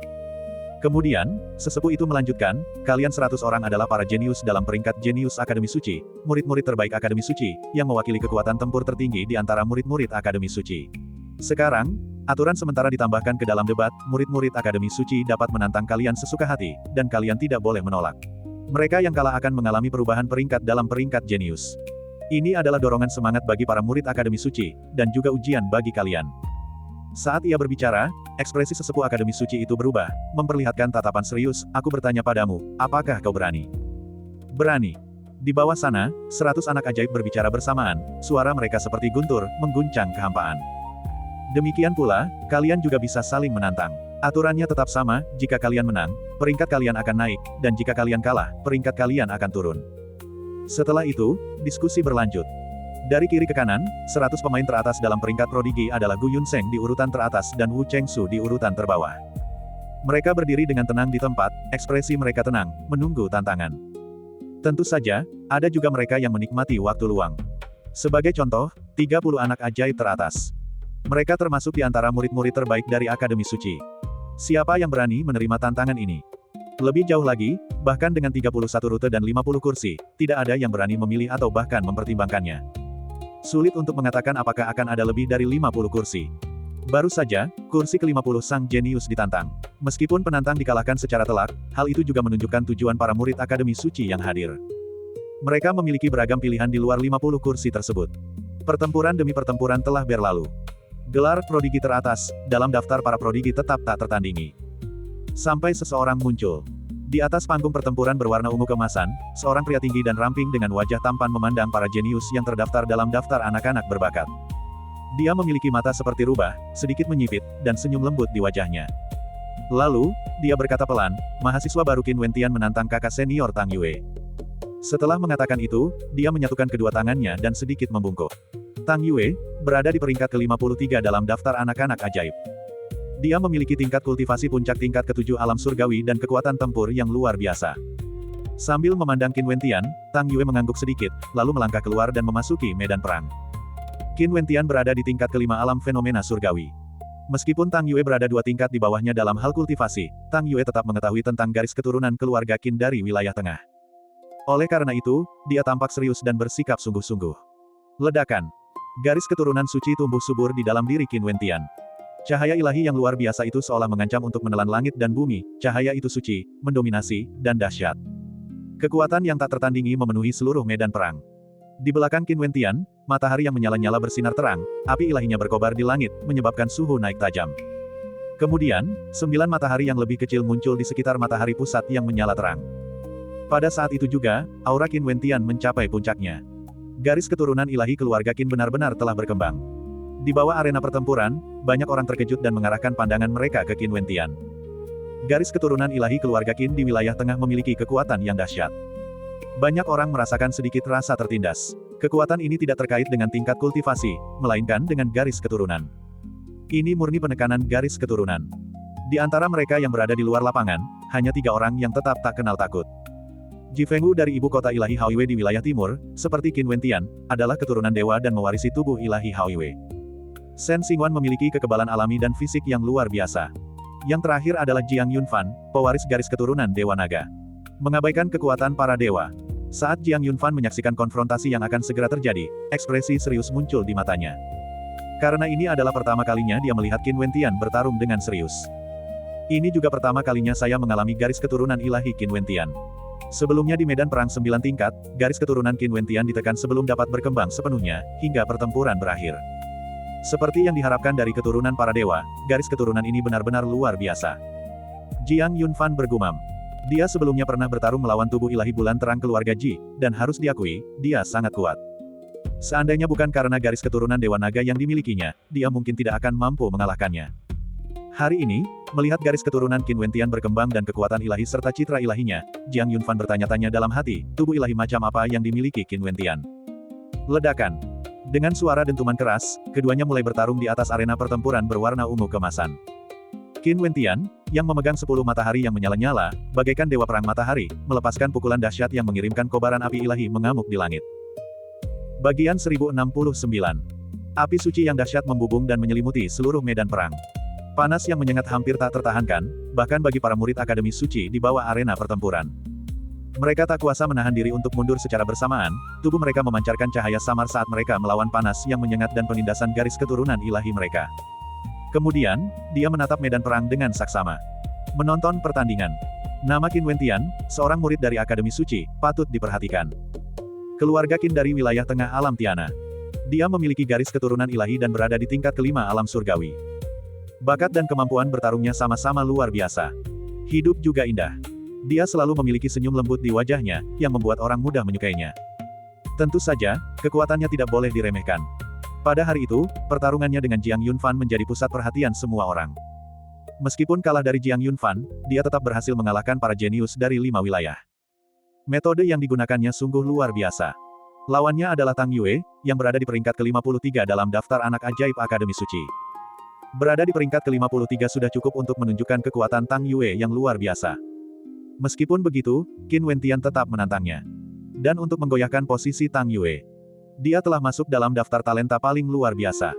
Kemudian, sesepuh itu melanjutkan, kalian 100 orang adalah para jenius dalam peringkat jenius Akademi Suci, murid-murid terbaik Akademi Suci, yang mewakili kekuatan tempur tertinggi di antara murid-murid Akademi Suci. Sekarang, aturan sementara ditambahkan ke dalam debat, murid-murid Akademi Suci dapat menantang kalian sesuka hati, dan kalian tidak boleh menolak. Mereka yang kalah akan mengalami perubahan peringkat dalam peringkat jenius. Ini adalah dorongan semangat bagi para murid Akademi Suci, dan juga ujian bagi kalian. Saat ia berbicara, ekspresi sesepuh Akademi Suci itu berubah, memperlihatkan tatapan serius. Aku bertanya padamu, apakah kau berani? Berani. Di bawah sana, 100 anak ajaib berbicara bersamaan, suara mereka seperti guntur, mengguncang kehampaan. Demikian pula, kalian juga bisa saling menantang. Aturannya tetap sama, jika kalian menang, peringkat kalian akan naik, dan jika kalian kalah, peringkat kalian akan turun. Setelah itu, diskusi berlanjut. Dari kiri ke kanan, 100 pemain teratas dalam peringkat prodigi adalah Gu Yunseng di urutan teratas dan Wu Chengsu di urutan terbawah. Mereka berdiri dengan tenang di tempat, ekspresi mereka tenang, menunggu tantangan. Tentu saja, ada juga mereka yang menikmati waktu luang. Sebagai contoh, 30 anak ajaib teratas. Mereka termasuk di antara murid-murid terbaik dari Akademi Suci. Siapa yang berani menerima tantangan ini? Lebih jauh lagi, bahkan dengan 31 rute dan 50 kursi, tidak ada yang berani memilih atau bahkan mempertimbangkannya. Sulit untuk mengatakan apakah akan ada lebih dari 50 kursi. Baru saja, kursi ke-50 sang jenius ditantang. Meskipun penantang dikalahkan secara telak, hal itu juga menunjukkan tujuan para murid Akademi Suci yang hadir. Mereka memiliki beragam pilihan di luar 50 kursi tersebut. Pertempuran demi pertempuran telah berlalu. Gelar prodigi teratas, dalam daftar para prodigi tetap tak tertandingi. Sampai seseorang muncul. Di atas panggung pertempuran berwarna ungu keemasan, seorang pria tinggi dan ramping dengan wajah tampan memandang para jenius yang terdaftar dalam daftar anak-anak berbakat. Dia memiliki mata seperti rubah, sedikit menyipit, dan senyum lembut di wajahnya. Lalu, dia berkata pelan, mahasiswa baru Qin Wentian menantang kakak senior Tang Yue. Setelah mengatakan itu, dia menyatukan kedua tangannya dan sedikit membungkuk. Tang Yue berada di peringkat ke-53 dalam daftar anak-anak ajaib. Dia memiliki tingkat kultivasi puncak tingkat ke-7 alam surgawi dan kekuatan tempur yang luar biasa. Sambil memandang Qin Wentian, Tang Yue mengangguk sedikit, lalu melangkah keluar dan memasuki medan perang. Qin Wentian berada di tingkat ke-5 alam fenomena surgawi. Meskipun Tang Yue berada 2 tingkat di bawahnya dalam hal kultivasi, Tang Yue tetap mengetahui tentang garis keturunan keluarga Qin dari wilayah tengah. Oleh karena itu, dia tampak serius dan bersikap sungguh-sungguh. Ledakan. Garis keturunan suci tumbuh subur di dalam diri Qin Wentian. Cahaya ilahi yang luar biasa itu seolah mengancam untuk menelan langit dan bumi, cahaya itu suci, mendominasi, dan dahsyat. Kekuatan yang tak tertandingi memenuhi seluruh medan perang. Di belakang Qin Wentian, matahari yang menyala-nyala bersinar terang, api ilahinya berkobar di langit, menyebabkan suhu naik tajam. Kemudian, 9 matahari yang lebih kecil muncul di sekitar matahari pusat yang menyala terang. Pada saat itu juga, aura Qin Wentian mencapai puncaknya. Garis keturunan ilahi keluarga Qin benar-benar telah berkembang. Di bawah arena pertempuran, banyak orang terkejut dan mengarahkan pandangan mereka ke Qin Wentian. Garis keturunan ilahi keluarga Qin di wilayah tengah memiliki kekuatan yang dahsyat. Banyak orang merasakan sedikit rasa tertindas. Kekuatan ini tidak terkait dengan tingkat kultivasi, melainkan dengan garis keturunan. Ini murni penekanan garis keturunan. Di antara mereka yang berada di luar lapangan, hanya 3 orang yang tetap tak kenal takut. Ji Fengwu dari ibu kota ilahi Haoiwei di wilayah timur, seperti Qin Wentian, adalah keturunan dewa dan mewarisi tubuh ilahi Haoiwei. Shen Xingwan memiliki kekebalan alami dan fisik yang luar biasa. Yang terakhir adalah Jiang Yunfan, pewaris garis keturunan Dewa Naga. Mengabaikan kekuatan para dewa. Saat Jiang Yunfan menyaksikan konfrontasi yang akan segera terjadi, ekspresi serius muncul di matanya. Karena ini adalah pertama kalinya dia melihat Qin Wentian bertarung dengan serius. Ini juga pertama kalinya saya mengalami garis keturunan ilahi Qin Wentian. Sebelumnya di medan perang 9 tingkat, garis keturunan Qin Wentian ditekan sebelum dapat berkembang sepenuhnya, hingga pertempuran berakhir. Seperti yang diharapkan dari keturunan para dewa, garis keturunan ini benar-benar luar biasa. Jiang Yunfan bergumam. Dia sebelumnya pernah bertarung melawan tubuh ilahi bulan terang keluarga Ji, dan harus diakui, dia sangat kuat. Seandainya bukan karena garis keturunan Dewa Naga yang dimilikinya, dia mungkin tidak akan mampu mengalahkannya. Hari ini, melihat garis keturunan Qin Wentian berkembang dan kekuatan ilahi serta citra ilahinya, Jiang Yunfan bertanya-tanya dalam hati, tubuh ilahi macam apa yang dimiliki Qin Wentian. Ledakan. Dengan suara dentuman keras, keduanya mulai bertarung di atas arena pertempuran berwarna ungu keemasan. Qin Wentian, yang memegang 10 matahari yang menyala-nyala, bagaikan dewa perang matahari, melepaskan pukulan dahsyat yang mengirimkan kobaran api ilahi mengamuk di langit. Bagian 1069. Api suci yang dahsyat membubung dan menyelimuti seluruh medan perang. Panas yang menyengat hampir tak tertahankan, bahkan bagi para murid Akademi Suci di bawah arena pertempuran. Mereka tak kuasa menahan diri untuk mundur secara bersamaan, tubuh mereka memancarkan cahaya samar saat mereka melawan panas yang menyengat dan penindasan garis keturunan ilahi mereka. Kemudian, dia menatap medan perang dengan saksama. Menonton pertandingan. Nama Qin Wentian, seorang murid dari Akademi Suci, patut diperhatikan. Keluarga Qin dari wilayah tengah alam Tiana. Dia memiliki garis keturunan ilahi dan berada di tingkat kelima alam surgawi. Bakat dan kemampuan bertarungnya sama-sama luar biasa. Hidup juga indah. Dia selalu memiliki senyum lembut di wajahnya, yang membuat orang mudah menyukainya. Tentu saja, kekuatannya tidak boleh diremehkan. Pada hari itu, pertarungannya dengan Jiang Yunfan menjadi pusat perhatian semua orang. Meskipun kalah dari Jiang Yunfan, dia tetap berhasil mengalahkan para jenius dari 5 wilayah. Metode yang digunakannya sungguh luar biasa. Lawannya adalah Tang Yue, yang berada di peringkat ke-53 dalam daftar anak ajaib Akademi Suci. Berada di peringkat ke-53 sudah cukup untuk menunjukkan kekuatan Tang Yue yang luar biasa. Meskipun begitu, Qin Wentian tetap menantangnya. Dan untuk menggoyahkan posisi Tang Yue, dia telah masuk dalam daftar talenta paling luar biasa.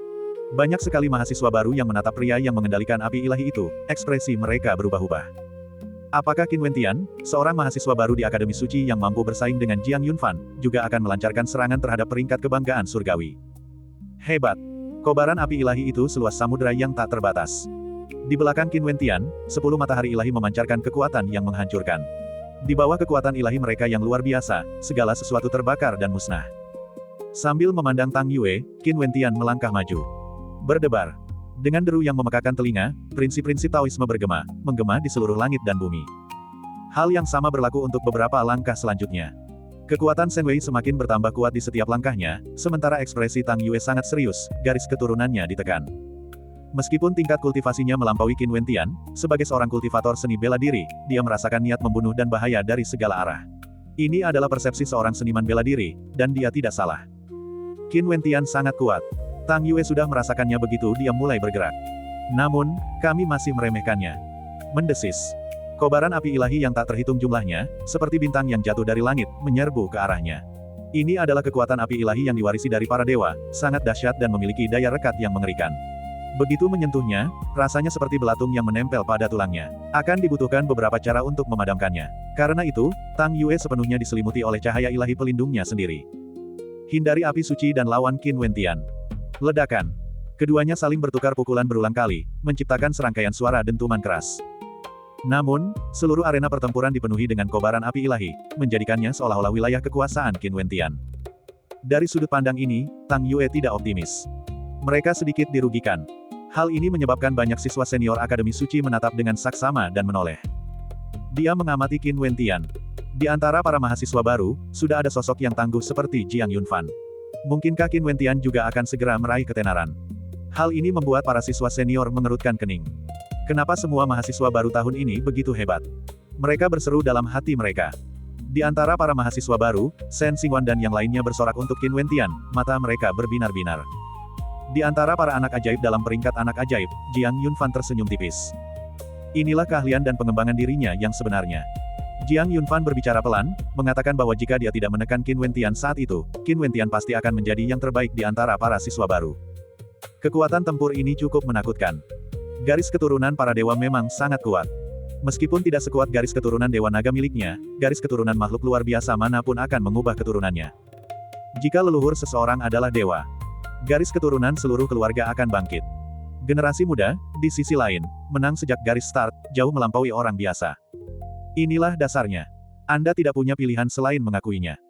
Banyak sekali mahasiswa baru yang menatap pria yang mengendalikan api ilahi itu, ekspresi mereka berubah-ubah. Apakah Qin Wentian, seorang mahasiswa baru di Akademi Suci yang mampu bersaing dengan Jiang Yunfan, juga akan melancarkan serangan terhadap peringkat kebanggaan surgawi? Hebat! Kobaran api ilahi itu seluas samudera yang tak terbatas. Di belakang Qin Wentian, 10 matahari ilahi memancarkan kekuatan yang menghancurkan. Di bawah kekuatan ilahi mereka yang luar biasa, segala sesuatu terbakar dan musnah. Sambil memandang Tang Yue, Qin Wentian melangkah maju. Berdebar. Dengan deru yang memekakan telinga, prinsip-prinsip Taoisme menggema di seluruh langit dan bumi. Hal yang sama berlaku untuk beberapa langkah selanjutnya. Kekuatan Shen Wei semakin bertambah kuat di setiap langkahnya, sementara ekspresi Tang Yue sangat serius, garis keturunannya ditekan. Meskipun tingkat kultivasinya melampaui Qin Wentian, sebagai seorang kultivator seni bela diri, dia merasakan niat membunuh dan bahaya dari segala arah. Ini adalah persepsi seorang seniman bela diri, dan dia tidak salah. Qin Wentian sangat kuat. Tang Yue sudah merasakannya begitu dia mulai bergerak. Namun, kami masih meremehkannya. Mendesis. Kobaran api ilahi yang tak terhitung jumlahnya, seperti bintang yang jatuh dari langit, menyerbu ke arahnya. Ini adalah kekuatan api ilahi yang diwarisi dari para dewa, sangat dahsyat dan memiliki daya rekat yang mengerikan. Begitu menyentuhnya, rasanya seperti belatung yang menempel pada tulangnya. Akan dibutuhkan beberapa cara untuk memadamkannya. Karena itu, Tang Yue sepenuhnya diselimuti oleh cahaya ilahi pelindungnya sendiri. Hindari api suci dan lawan Qin Wentian. Ledakan. Keduanya saling bertukar pukulan berulang kali, menciptakan serangkaian suara dentuman keras. Namun, seluruh arena pertempuran dipenuhi dengan kobaran api ilahi, menjadikannya seolah-olah wilayah kekuasaan Qin Wentian. Dari sudut pandang ini, Tang Yue tidak optimis. Mereka sedikit dirugikan. Hal ini menyebabkan banyak siswa senior Akademi Suci menatap dengan saksama dan menoleh. Dia mengamati Qin Wentian. Di antara para mahasiswa baru, sudah ada sosok yang tangguh seperti Jiang Yunfan. Mungkinkah Qin Wentian juga akan segera meraih ketenaran? Hal ini membuat para siswa senior mengerutkan kening. Kenapa semua mahasiswa baru tahun ini begitu hebat? Mereka berseru dalam hati mereka. Di antara para mahasiswa baru, Shen Xingwan dan yang lainnya bersorak untuk Qin Wentian, mata mereka berbinar-binar. Di antara para anak ajaib dalam peringkat anak ajaib, Jiang Yunfan tersenyum tipis. Inilah keahlian dan pengembangan dirinya yang sebenarnya. Jiang Yunfan berbicara pelan, mengatakan bahwa jika dia tidak menekan Qin Wentian saat itu, Qin Wentian pasti akan menjadi yang terbaik di antara para siswa baru. Kekuatan tempur ini cukup menakutkan. Garis keturunan para dewa memang sangat kuat. Meskipun tidak sekuat garis keturunan dewa naga miliknya, garis keturunan makhluk luar biasa manapun akan mengubah keturunannya. Jika leluhur seseorang adalah dewa, garis keturunan seluruh keluarga akan bangkit. Generasi muda, di sisi lain, menang sejak garis start, jauh melampaui orang biasa. Inilah dasarnya. Anda tidak punya pilihan selain mengakuinya.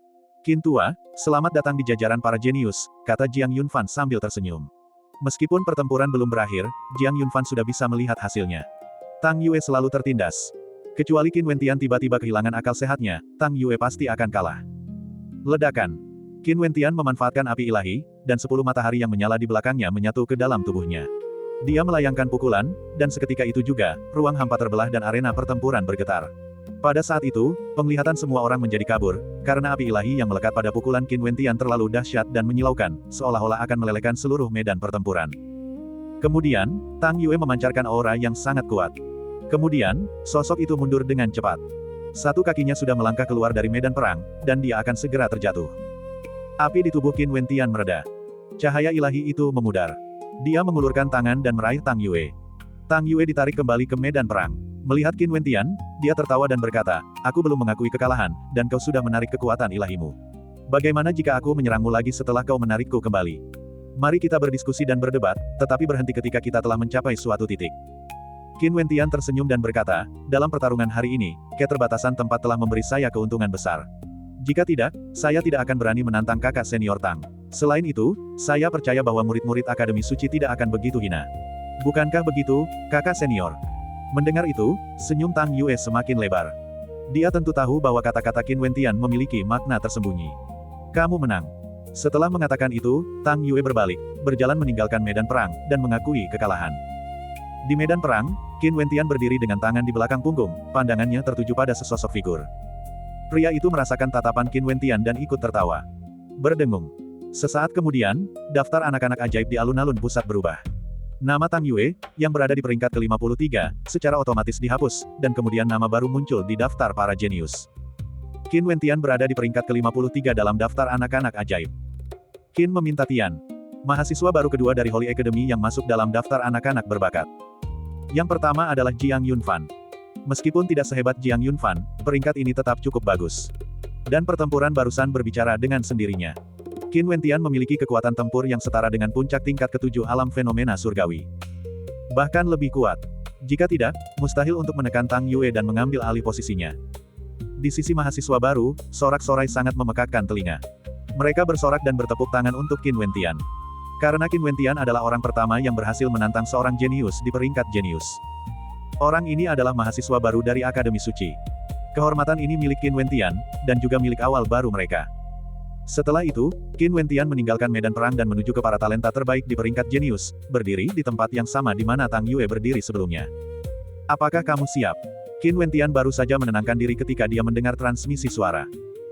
Qin Tua, selamat datang di jajaran para jenius, kata Jiang Yunfan sambil tersenyum. Meskipun pertempuran belum berakhir, Jiang Yunfan sudah bisa melihat hasilnya. Tang Yue selalu tertindas. Kecuali Qin Wentian tiba-tiba kehilangan akal sehatnya, Tang Yue pasti akan kalah. Ledakan. Qin Wentian memanfaatkan api ilahi, dan 10 matahari yang menyala di belakangnya menyatu ke dalam tubuhnya. Dia melayangkan pukulan, dan seketika itu juga, ruang hampa terbelah dan arena pertempuran bergetar. Pada saat itu, penglihatan semua orang menjadi kabur, karena api ilahi yang melekat pada pukulan Qin Wentian terlalu dahsyat dan menyilaukan, seolah-olah akan melelehkan seluruh medan pertempuran. Kemudian, Tang Yue memancarkan aura yang sangat kuat. Kemudian, sosok itu mundur dengan cepat. Satu kakinya sudah melangkah keluar dari medan perang, dan dia akan segera terjatuh. Api di tubuh Qin Wentian mereda. Cahaya ilahi itu memudar. Dia mengulurkan tangan dan meraih Tang Yue. Tang Yue ditarik kembali ke medan perang. Melihat Qin Wentian, dia tertawa dan berkata, aku belum mengakui kekalahan, dan kau sudah menarik kekuatan ilahimu. Bagaimana jika aku menyerangmu lagi setelah kau menarikku kembali? Mari kita berdiskusi dan berdebat, tetapi berhenti ketika kita telah mencapai suatu titik. Qin Wentian tersenyum dan berkata, dalam pertarungan hari ini, keterbatasan tempat telah memberi saya keuntungan besar. Jika tidak, saya tidak akan berani menantang kakak senior Tang. Selain itu, saya percaya bahwa murid-murid Akademi Suci tidak akan begitu hina. Bukankah begitu, kakak senior? Mendengar itu, senyum Tang Yue semakin lebar. Dia tentu tahu bahwa kata-kata Qin Wentian memiliki makna tersembunyi. Kamu menang. Setelah mengatakan itu, Tang Yue berbalik, berjalan meninggalkan medan perang, dan mengakui kekalahan. Di medan perang, Qin Wentian berdiri dengan tangan di belakang punggung, pandangannya tertuju pada sesosok figur. Pria itu merasakan tatapan Qin Wentian dan ikut tertawa. Berdengung. Sesaat kemudian, daftar anak-anak ajaib di alun-alun pusat berubah. Nama Tang Yue, yang berada di peringkat ke-53, secara otomatis dihapus, dan kemudian nama baru muncul di daftar para jenius. Qin Wentian berada di peringkat ke-53 dalam daftar anak-anak ajaib. Qin meminta Tian, mahasiswa baru kedua dari Holy Academy yang masuk dalam daftar anak-anak berbakat. Yang pertama adalah Jiang Yunfan. Meskipun tidak sehebat Jiang Yunfan, peringkat ini tetap cukup bagus. Dan pertempuran barusan berbicara dengan sendirinya. Qin Wentian memiliki kekuatan tempur yang setara dengan puncak tingkat ke-7 alam fenomena surgawi. Bahkan lebih kuat. Jika tidak, mustahil untuk menekan Tang Yue dan mengambil alih posisinya. Di sisi mahasiswa baru, sorak-sorai sangat memekakkan telinga. Mereka bersorak dan bertepuk tangan untuk Qin Wentian. Karena Qin Wentian adalah orang pertama yang berhasil menantang seorang jenius di peringkat jenius. Orang ini adalah mahasiswa baru dari Akademi Suci. Kehormatan ini milik Qin Wentian, dan juga milik awal baru mereka. Setelah itu, Qin Wentian meninggalkan medan perang dan menuju ke para talenta terbaik di peringkat jenius, berdiri di tempat yang sama di mana Tang Yue berdiri sebelumnya. Apakah kamu siap? Qin Wentian baru saja menenangkan diri ketika dia mendengar transmisi suara.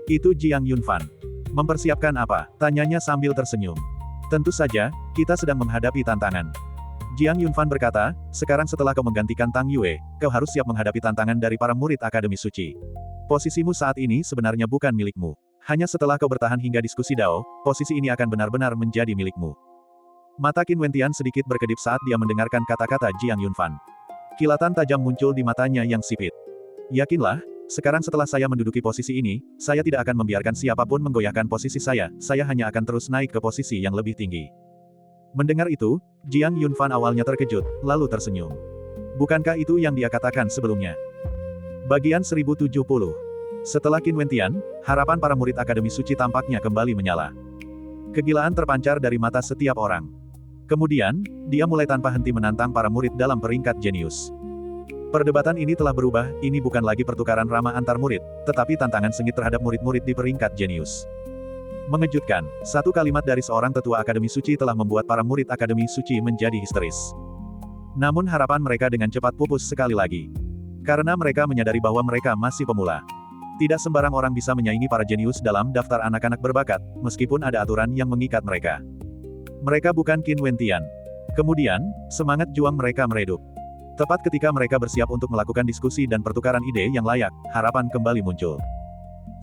Itu Jiang Yunfan. Mempersiapkan apa? Tanyanya sambil tersenyum. Tentu saja, kita sedang menghadapi tantangan. Jiang Yunfan berkata, sekarang setelah kau menggantikan Tang Yue, kau harus siap menghadapi tantangan dari para murid Akademi Suci. Posisimu saat ini sebenarnya bukan milikmu. Hanya setelah kau bertahan hingga diskusi Dao, posisi ini akan benar-benar menjadi milikmu. Mata Qin Wentian sedikit berkedip saat dia mendengarkan kata-kata Jiang Yunfan. Kilatan tajam muncul di matanya yang sipit. Yakinlah, sekarang setelah saya menduduki posisi ini, saya tidak akan membiarkan siapapun menggoyahkan posisi saya hanya akan terus naik ke posisi yang lebih tinggi. Mendengar itu, Jiang Yunfan awalnya terkejut, lalu tersenyum. Bukankah itu yang dia katakan sebelumnya? Bagian 1070. Setelah Qin Wentian, harapan para murid Akademi Suci tampaknya kembali menyala. Kegilaan terpancar dari mata setiap orang. Kemudian, dia mulai tanpa henti menantang para murid dalam peringkat jenius. Perdebatan ini telah berubah, ini bukan lagi pertukaran ramah antar murid, tetapi tantangan sengit terhadap murid-murid di peringkat jenius. Mengejutkan, satu kalimat dari seorang tetua Akademi Suci telah membuat para murid Akademi Suci menjadi histeris. Namun harapan mereka dengan cepat pupus sekali lagi. Karena mereka menyadari bahwa mereka masih pemula. Tidak sembarang orang bisa menyaingi para jenius dalam daftar anak-anak berbakat, meskipun ada aturan yang mengikat mereka. Mereka bukan Qin Wentian. Kemudian, semangat juang mereka meredup. Tepat ketika mereka bersiap untuk melakukan diskusi dan pertukaran ide yang layak, harapan kembali muncul.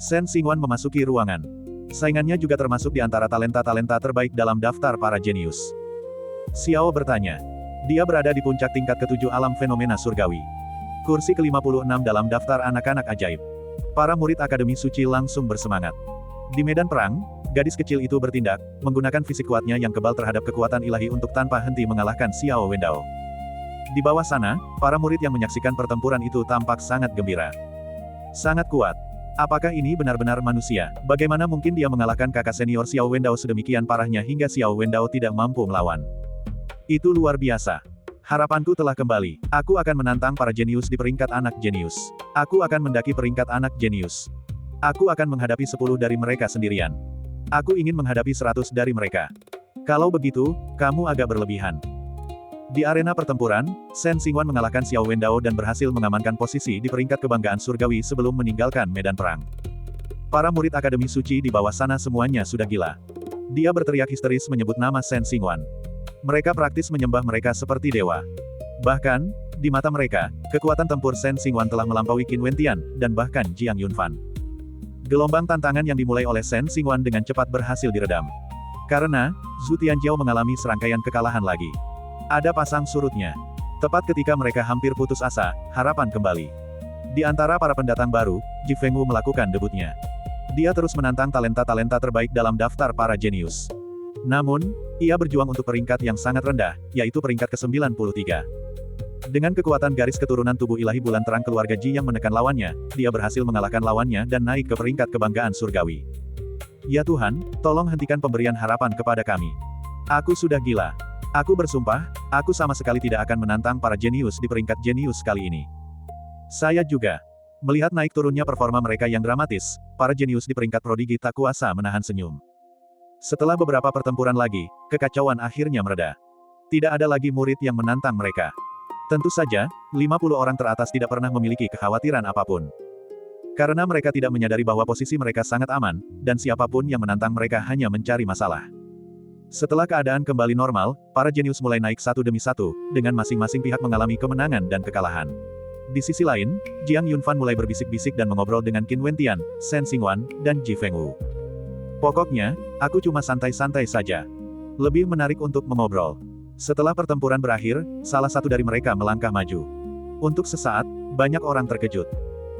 Shen Xingwan memasuki ruangan. Saingannya juga termasuk di antara talenta-talenta terbaik dalam daftar para jenius. Xiao bertanya. Dia berada di puncak tingkat ke-7 alam fenomena surgawi. Kursi ke-56 dalam daftar anak-anak ajaib. Para murid Akademi Suci langsung bersemangat. Di medan perang, gadis kecil itu bertindak, menggunakan fisik kuatnya yang kebal terhadap kekuatan ilahi untuk tanpa henti mengalahkan Xiao Wendao. Di bawah sana, para murid yang menyaksikan pertempuran itu tampak sangat gembira. Sangat kuat. Apakah ini benar-benar manusia? Bagaimana mungkin dia mengalahkan kakak senior Xiao Wendao sedemikian parahnya hingga Xiao Wendao tidak mampu melawan? Itu luar biasa. Harapanku telah kembali. Aku akan menantang para jenius di peringkat anak jenius. Aku akan mendaki peringkat anak jenius. Aku akan menghadapi 10 dari mereka sendirian. Aku ingin menghadapi 100 dari mereka. Kalau begitu, kamu agak berlebihan. Di arena pertempuran, Shen Xingwan mengalahkan Xiao Wendao dan berhasil mengamankan posisi di peringkat kebanggaan surgawi sebelum meninggalkan medan perang. Para murid Akademi Suci di bawah sana semuanya sudah gila. Dia berteriak histeris menyebut nama Shen Xingwan. Mereka praktis menyembah mereka seperti dewa. Bahkan, di mata mereka, kekuatan tempur Shen Xingwan telah melampaui Qin Wentian, dan bahkan Jiang Yunfan. Gelombang tantangan yang dimulai oleh Shen Xingwan dengan cepat berhasil diredam. Karena, Zhu Tianjiao mengalami serangkaian kekalahan lagi. Ada pasang surutnya. Tepat ketika mereka hampir putus asa, harapan kembali. Di antara para pendatang baru, Ji Fengwu melakukan debutnya. Dia terus menantang talenta-talenta terbaik dalam daftar para jenius. Namun, ia berjuang untuk peringkat yang sangat rendah, yaitu peringkat ke-93. Dengan kekuatan garis keturunan tubuh ilahi bulan terang keluarga Ji yang menekan lawannya, dia berhasil mengalahkan lawannya dan naik ke peringkat kebanggaan surgawi. Ya Tuhan, tolong hentikan pemberian harapan kepada kami. Aku sudah gila. Aku bersumpah, aku sama sekali tidak akan menantang para jenius di peringkat jenius kali ini. Saya juga. Melihat naik turunnya performa mereka yang dramatis, para jenius di peringkat prodigi tak kuasa menahan senyum. Setelah beberapa pertempuran lagi, kekacauan akhirnya mereda. Tidak ada lagi murid yang menantang mereka. Tentu saja, 50 orang teratas tidak pernah memiliki kekhawatiran apapun. Karena mereka tidak menyadari bahwa posisi mereka sangat aman, dan siapapun yang menantang mereka hanya mencari masalah. Setelah keadaan kembali normal, para jenius mulai naik satu demi satu, dengan masing-masing pihak mengalami kemenangan dan kekalahan. Di sisi lain, Jiang Yunfan mulai berbisik-bisik dan mengobrol dengan Qin Wentian, Shen Xingwan, dan Ji Fengwu. Pokoknya, aku cuma santai-santai saja. Lebih menarik untuk mengobrol. Setelah pertempuran berakhir, salah satu dari mereka melangkah maju. Untuk sesaat, banyak orang terkejut.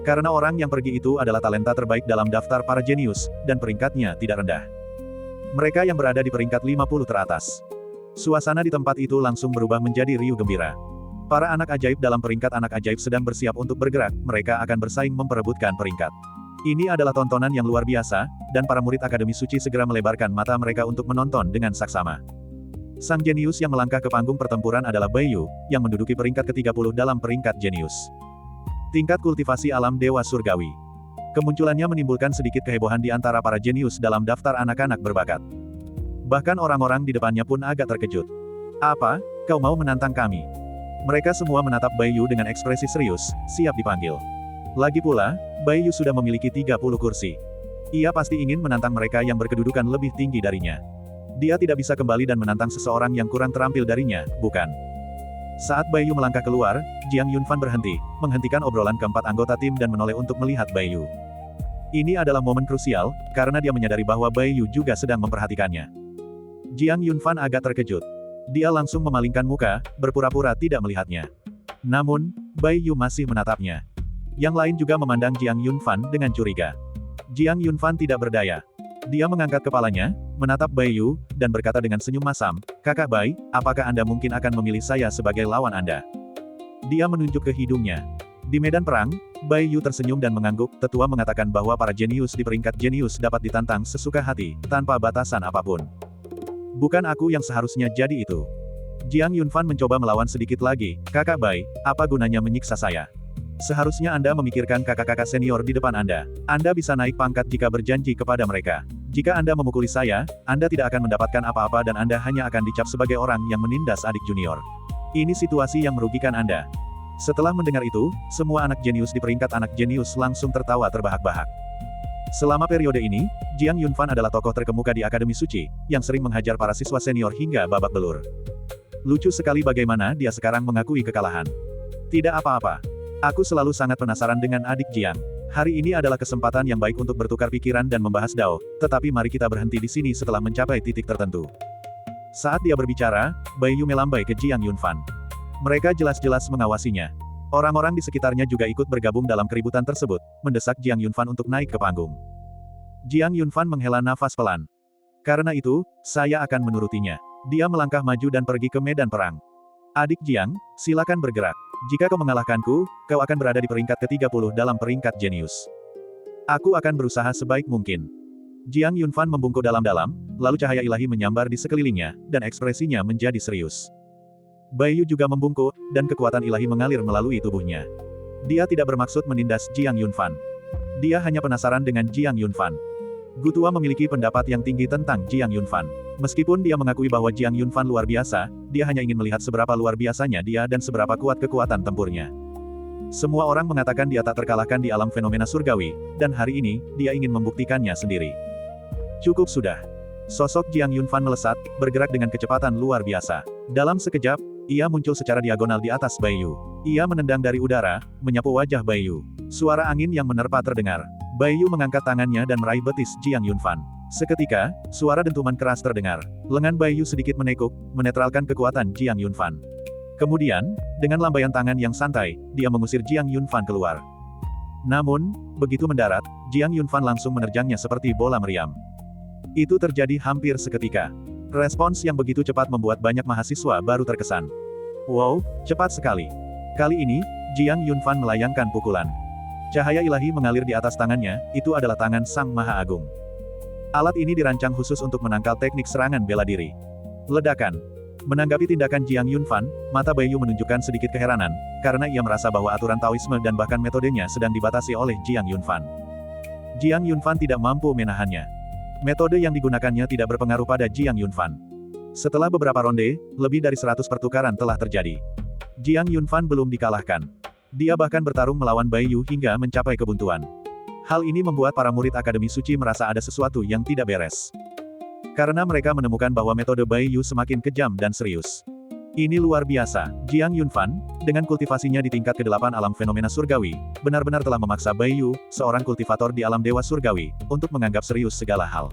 Karena orang yang pergi itu adalah talenta terbaik dalam daftar para jenius, dan peringkatnya tidak rendah. Mereka yang berada di peringkat 50 teratas. Suasana di tempat itu langsung berubah menjadi riuh gembira. Para anak ajaib dalam peringkat anak ajaib sedang bersiap untuk bergerak, mereka akan bersaing memperebutkan peringkat. Ini adalah tontonan yang luar biasa, dan para murid Akademi Suci segera melebarkan mata mereka untuk menonton dengan saksama. Sang jenius yang melangkah ke panggung pertempuran adalah Bai Yu, yang menduduki peringkat ke-30 dalam peringkat jenius. Tingkat kultivasi alam Dewa Surgawi. Kemunculannya menimbulkan sedikit kehebohan di antara para jenius dalam daftar anak-anak berbakat. Bahkan orang-orang di depannya pun agak terkejut. Apa, kau mau menantang kami? Mereka semua menatap Bai Yu dengan ekspresi serius, siap dipanggil. Lagi pula, Bai Yu sudah memiliki 30 kursi. Ia pasti ingin menantang mereka yang berkedudukan lebih tinggi darinya. Dia tidak bisa kembali dan menantang seseorang yang kurang terampil darinya, bukan? Saat Bai Yu melangkah keluar, Jiang Yunfan berhenti, menghentikan obrolan keempat anggota tim dan menoleh untuk melihat Bai Yu. Ini adalah momen krusial, karena dia menyadari bahwa Bai Yu juga sedang memperhatikannya. Jiang Yunfan agak terkejut. Dia langsung memalingkan muka, berpura-pura tidak melihatnya. Namun, Bai Yu masih menatapnya. Yang lain juga memandang Jiang Yunfan dengan curiga. Jiang Yunfan tidak berdaya. Dia mengangkat kepalanya, menatap Bai Yu, dan berkata dengan senyum masam, "Kakak Bai, apakah Anda mungkin akan memilih saya sebagai lawan Anda?" Dia menunjuk ke hidungnya. Di medan perang, Bai Yu tersenyum dan mengangguk. Tetua mengatakan bahwa para jenius di peringkat jenius dapat ditantang sesuka hati, tanpa batasan apapun. Bukan aku yang seharusnya jadi itu. Jiang Yunfan mencoba melawan sedikit lagi. "Kakak Bai, apa gunanya menyiksa saya? Seharusnya Anda memikirkan kakak-kakak senior di depan Anda. Anda bisa naik pangkat jika berjanji kepada mereka. Jika Anda memukuli saya, Anda tidak akan mendapatkan apa-apa dan Anda hanya akan dicap sebagai orang yang menindas adik junior. Ini situasi yang merugikan Anda." Setelah mendengar itu, semua anak jenius di peringkat anak jenius langsung tertawa terbahak-bahak. Selama periode ini, Jiang Yunfan adalah tokoh terkemuka di Akademi Suci, yang sering menghajar para siswa senior hingga babak belur. Lucu sekali bagaimana dia sekarang mengakui kekalahan. Tidak apa-apa. Aku selalu sangat penasaran dengan adik Jiang. Hari ini adalah kesempatan yang baik untuk bertukar pikiran dan membahas Dao, tetapi mari kita berhenti di sini setelah mencapai titik tertentu. Saat dia berbicara, Bai Yu melambai ke Jiang Yunfan. Mereka jelas-jelas mengawasinya. Orang-orang di sekitarnya juga ikut bergabung dalam keributan tersebut, mendesak Jiang Yunfan untuk naik ke panggung. Jiang Yunfan menghela nafas pelan. Karena itu, saya akan menurutinya. Dia melangkah maju dan pergi ke medan perang. Adik Jiang, silakan bergerak. Jika kau mengalahkanku, kau akan berada di peringkat ke-30 dalam peringkat jenius. Aku akan berusaha sebaik mungkin. Jiang Yunfan membungkuk dalam-dalam, lalu cahaya ilahi menyambar di sekelilingnya, dan ekspresinya menjadi serius. Bai Yu juga membungkuk, dan kekuatan ilahi mengalir melalui tubuhnya. Dia tidak bermaksud menindas Jiang Yunfan. Dia hanya penasaran dengan Jiang Yunfan. Gutua memiliki pendapat yang tinggi tentang Jiang Yunfan. Meskipun dia mengakui bahwa Jiang Yunfan luar biasa, dia hanya ingin melihat seberapa luar biasanya dia dan seberapa kuat kekuatan tempurnya. Semua orang mengatakan dia tak terkalahkan di alam fenomena surgawi, dan hari ini, dia ingin membuktikannya sendiri. Cukup sudah. Sosok Jiang Yunfan melesat, bergerak dengan kecepatan luar biasa. Dalam sekejap, ia muncul secara diagonal di atas Bai Yu. Ia menendang dari udara, menyapu wajah Bai Yu. Suara angin yang menerpa terdengar. Bai Yu mengangkat tangannya dan meraih betis Jiang Yunfan. Seketika, suara dentuman keras terdengar. Lengan Bai Yu sedikit menekuk, menetralkan kekuatan Jiang Yunfan. Kemudian, dengan lambaian tangan yang santai, dia mengusir Jiang Yunfan keluar. Namun, begitu mendarat, Jiang Yunfan langsung menerjangnya seperti bola meriam. Itu terjadi hampir seketika. Respons yang begitu cepat membuat banyak mahasiswa baru terkesan. Wow, cepat sekali. Kali ini, Jiang Yunfan melayangkan pukulan. Cahaya ilahi mengalir di atas tangannya, itu adalah tangan Sang Maha Agung. Alat ini dirancang khusus untuk menangkal teknik serangan bela diri. Ledakan. Menanggapi tindakan Jiang Yunfan, mata Baiyu menunjukkan sedikit keheranan, karena ia merasa bahwa aturan Taoisme dan bahkan metodenya sedang dibatasi oleh Jiang Yunfan. Jiang Yunfan tidak mampu menahannya. Metode yang digunakannya tidak berpengaruh pada Jiang Yunfan. Setelah beberapa ronde, lebih dari 100 pertukaran telah terjadi. Jiang Yunfan belum dikalahkan. Dia bahkan bertarung melawan Baiyu hingga mencapai kebuntuan. Hal ini membuat para murid Akademi Suci merasa ada sesuatu yang tidak beres. Karena mereka menemukan bahwa metode Baiyu semakin kejam dan serius. Ini luar biasa. Jiang Yunfan, dengan kultivasinya di tingkat ke-8 alam fenomena surgawi, benar-benar telah memaksa Baiyu, seorang kultivator di alam dewa surgawi, untuk menganggap serius segala hal.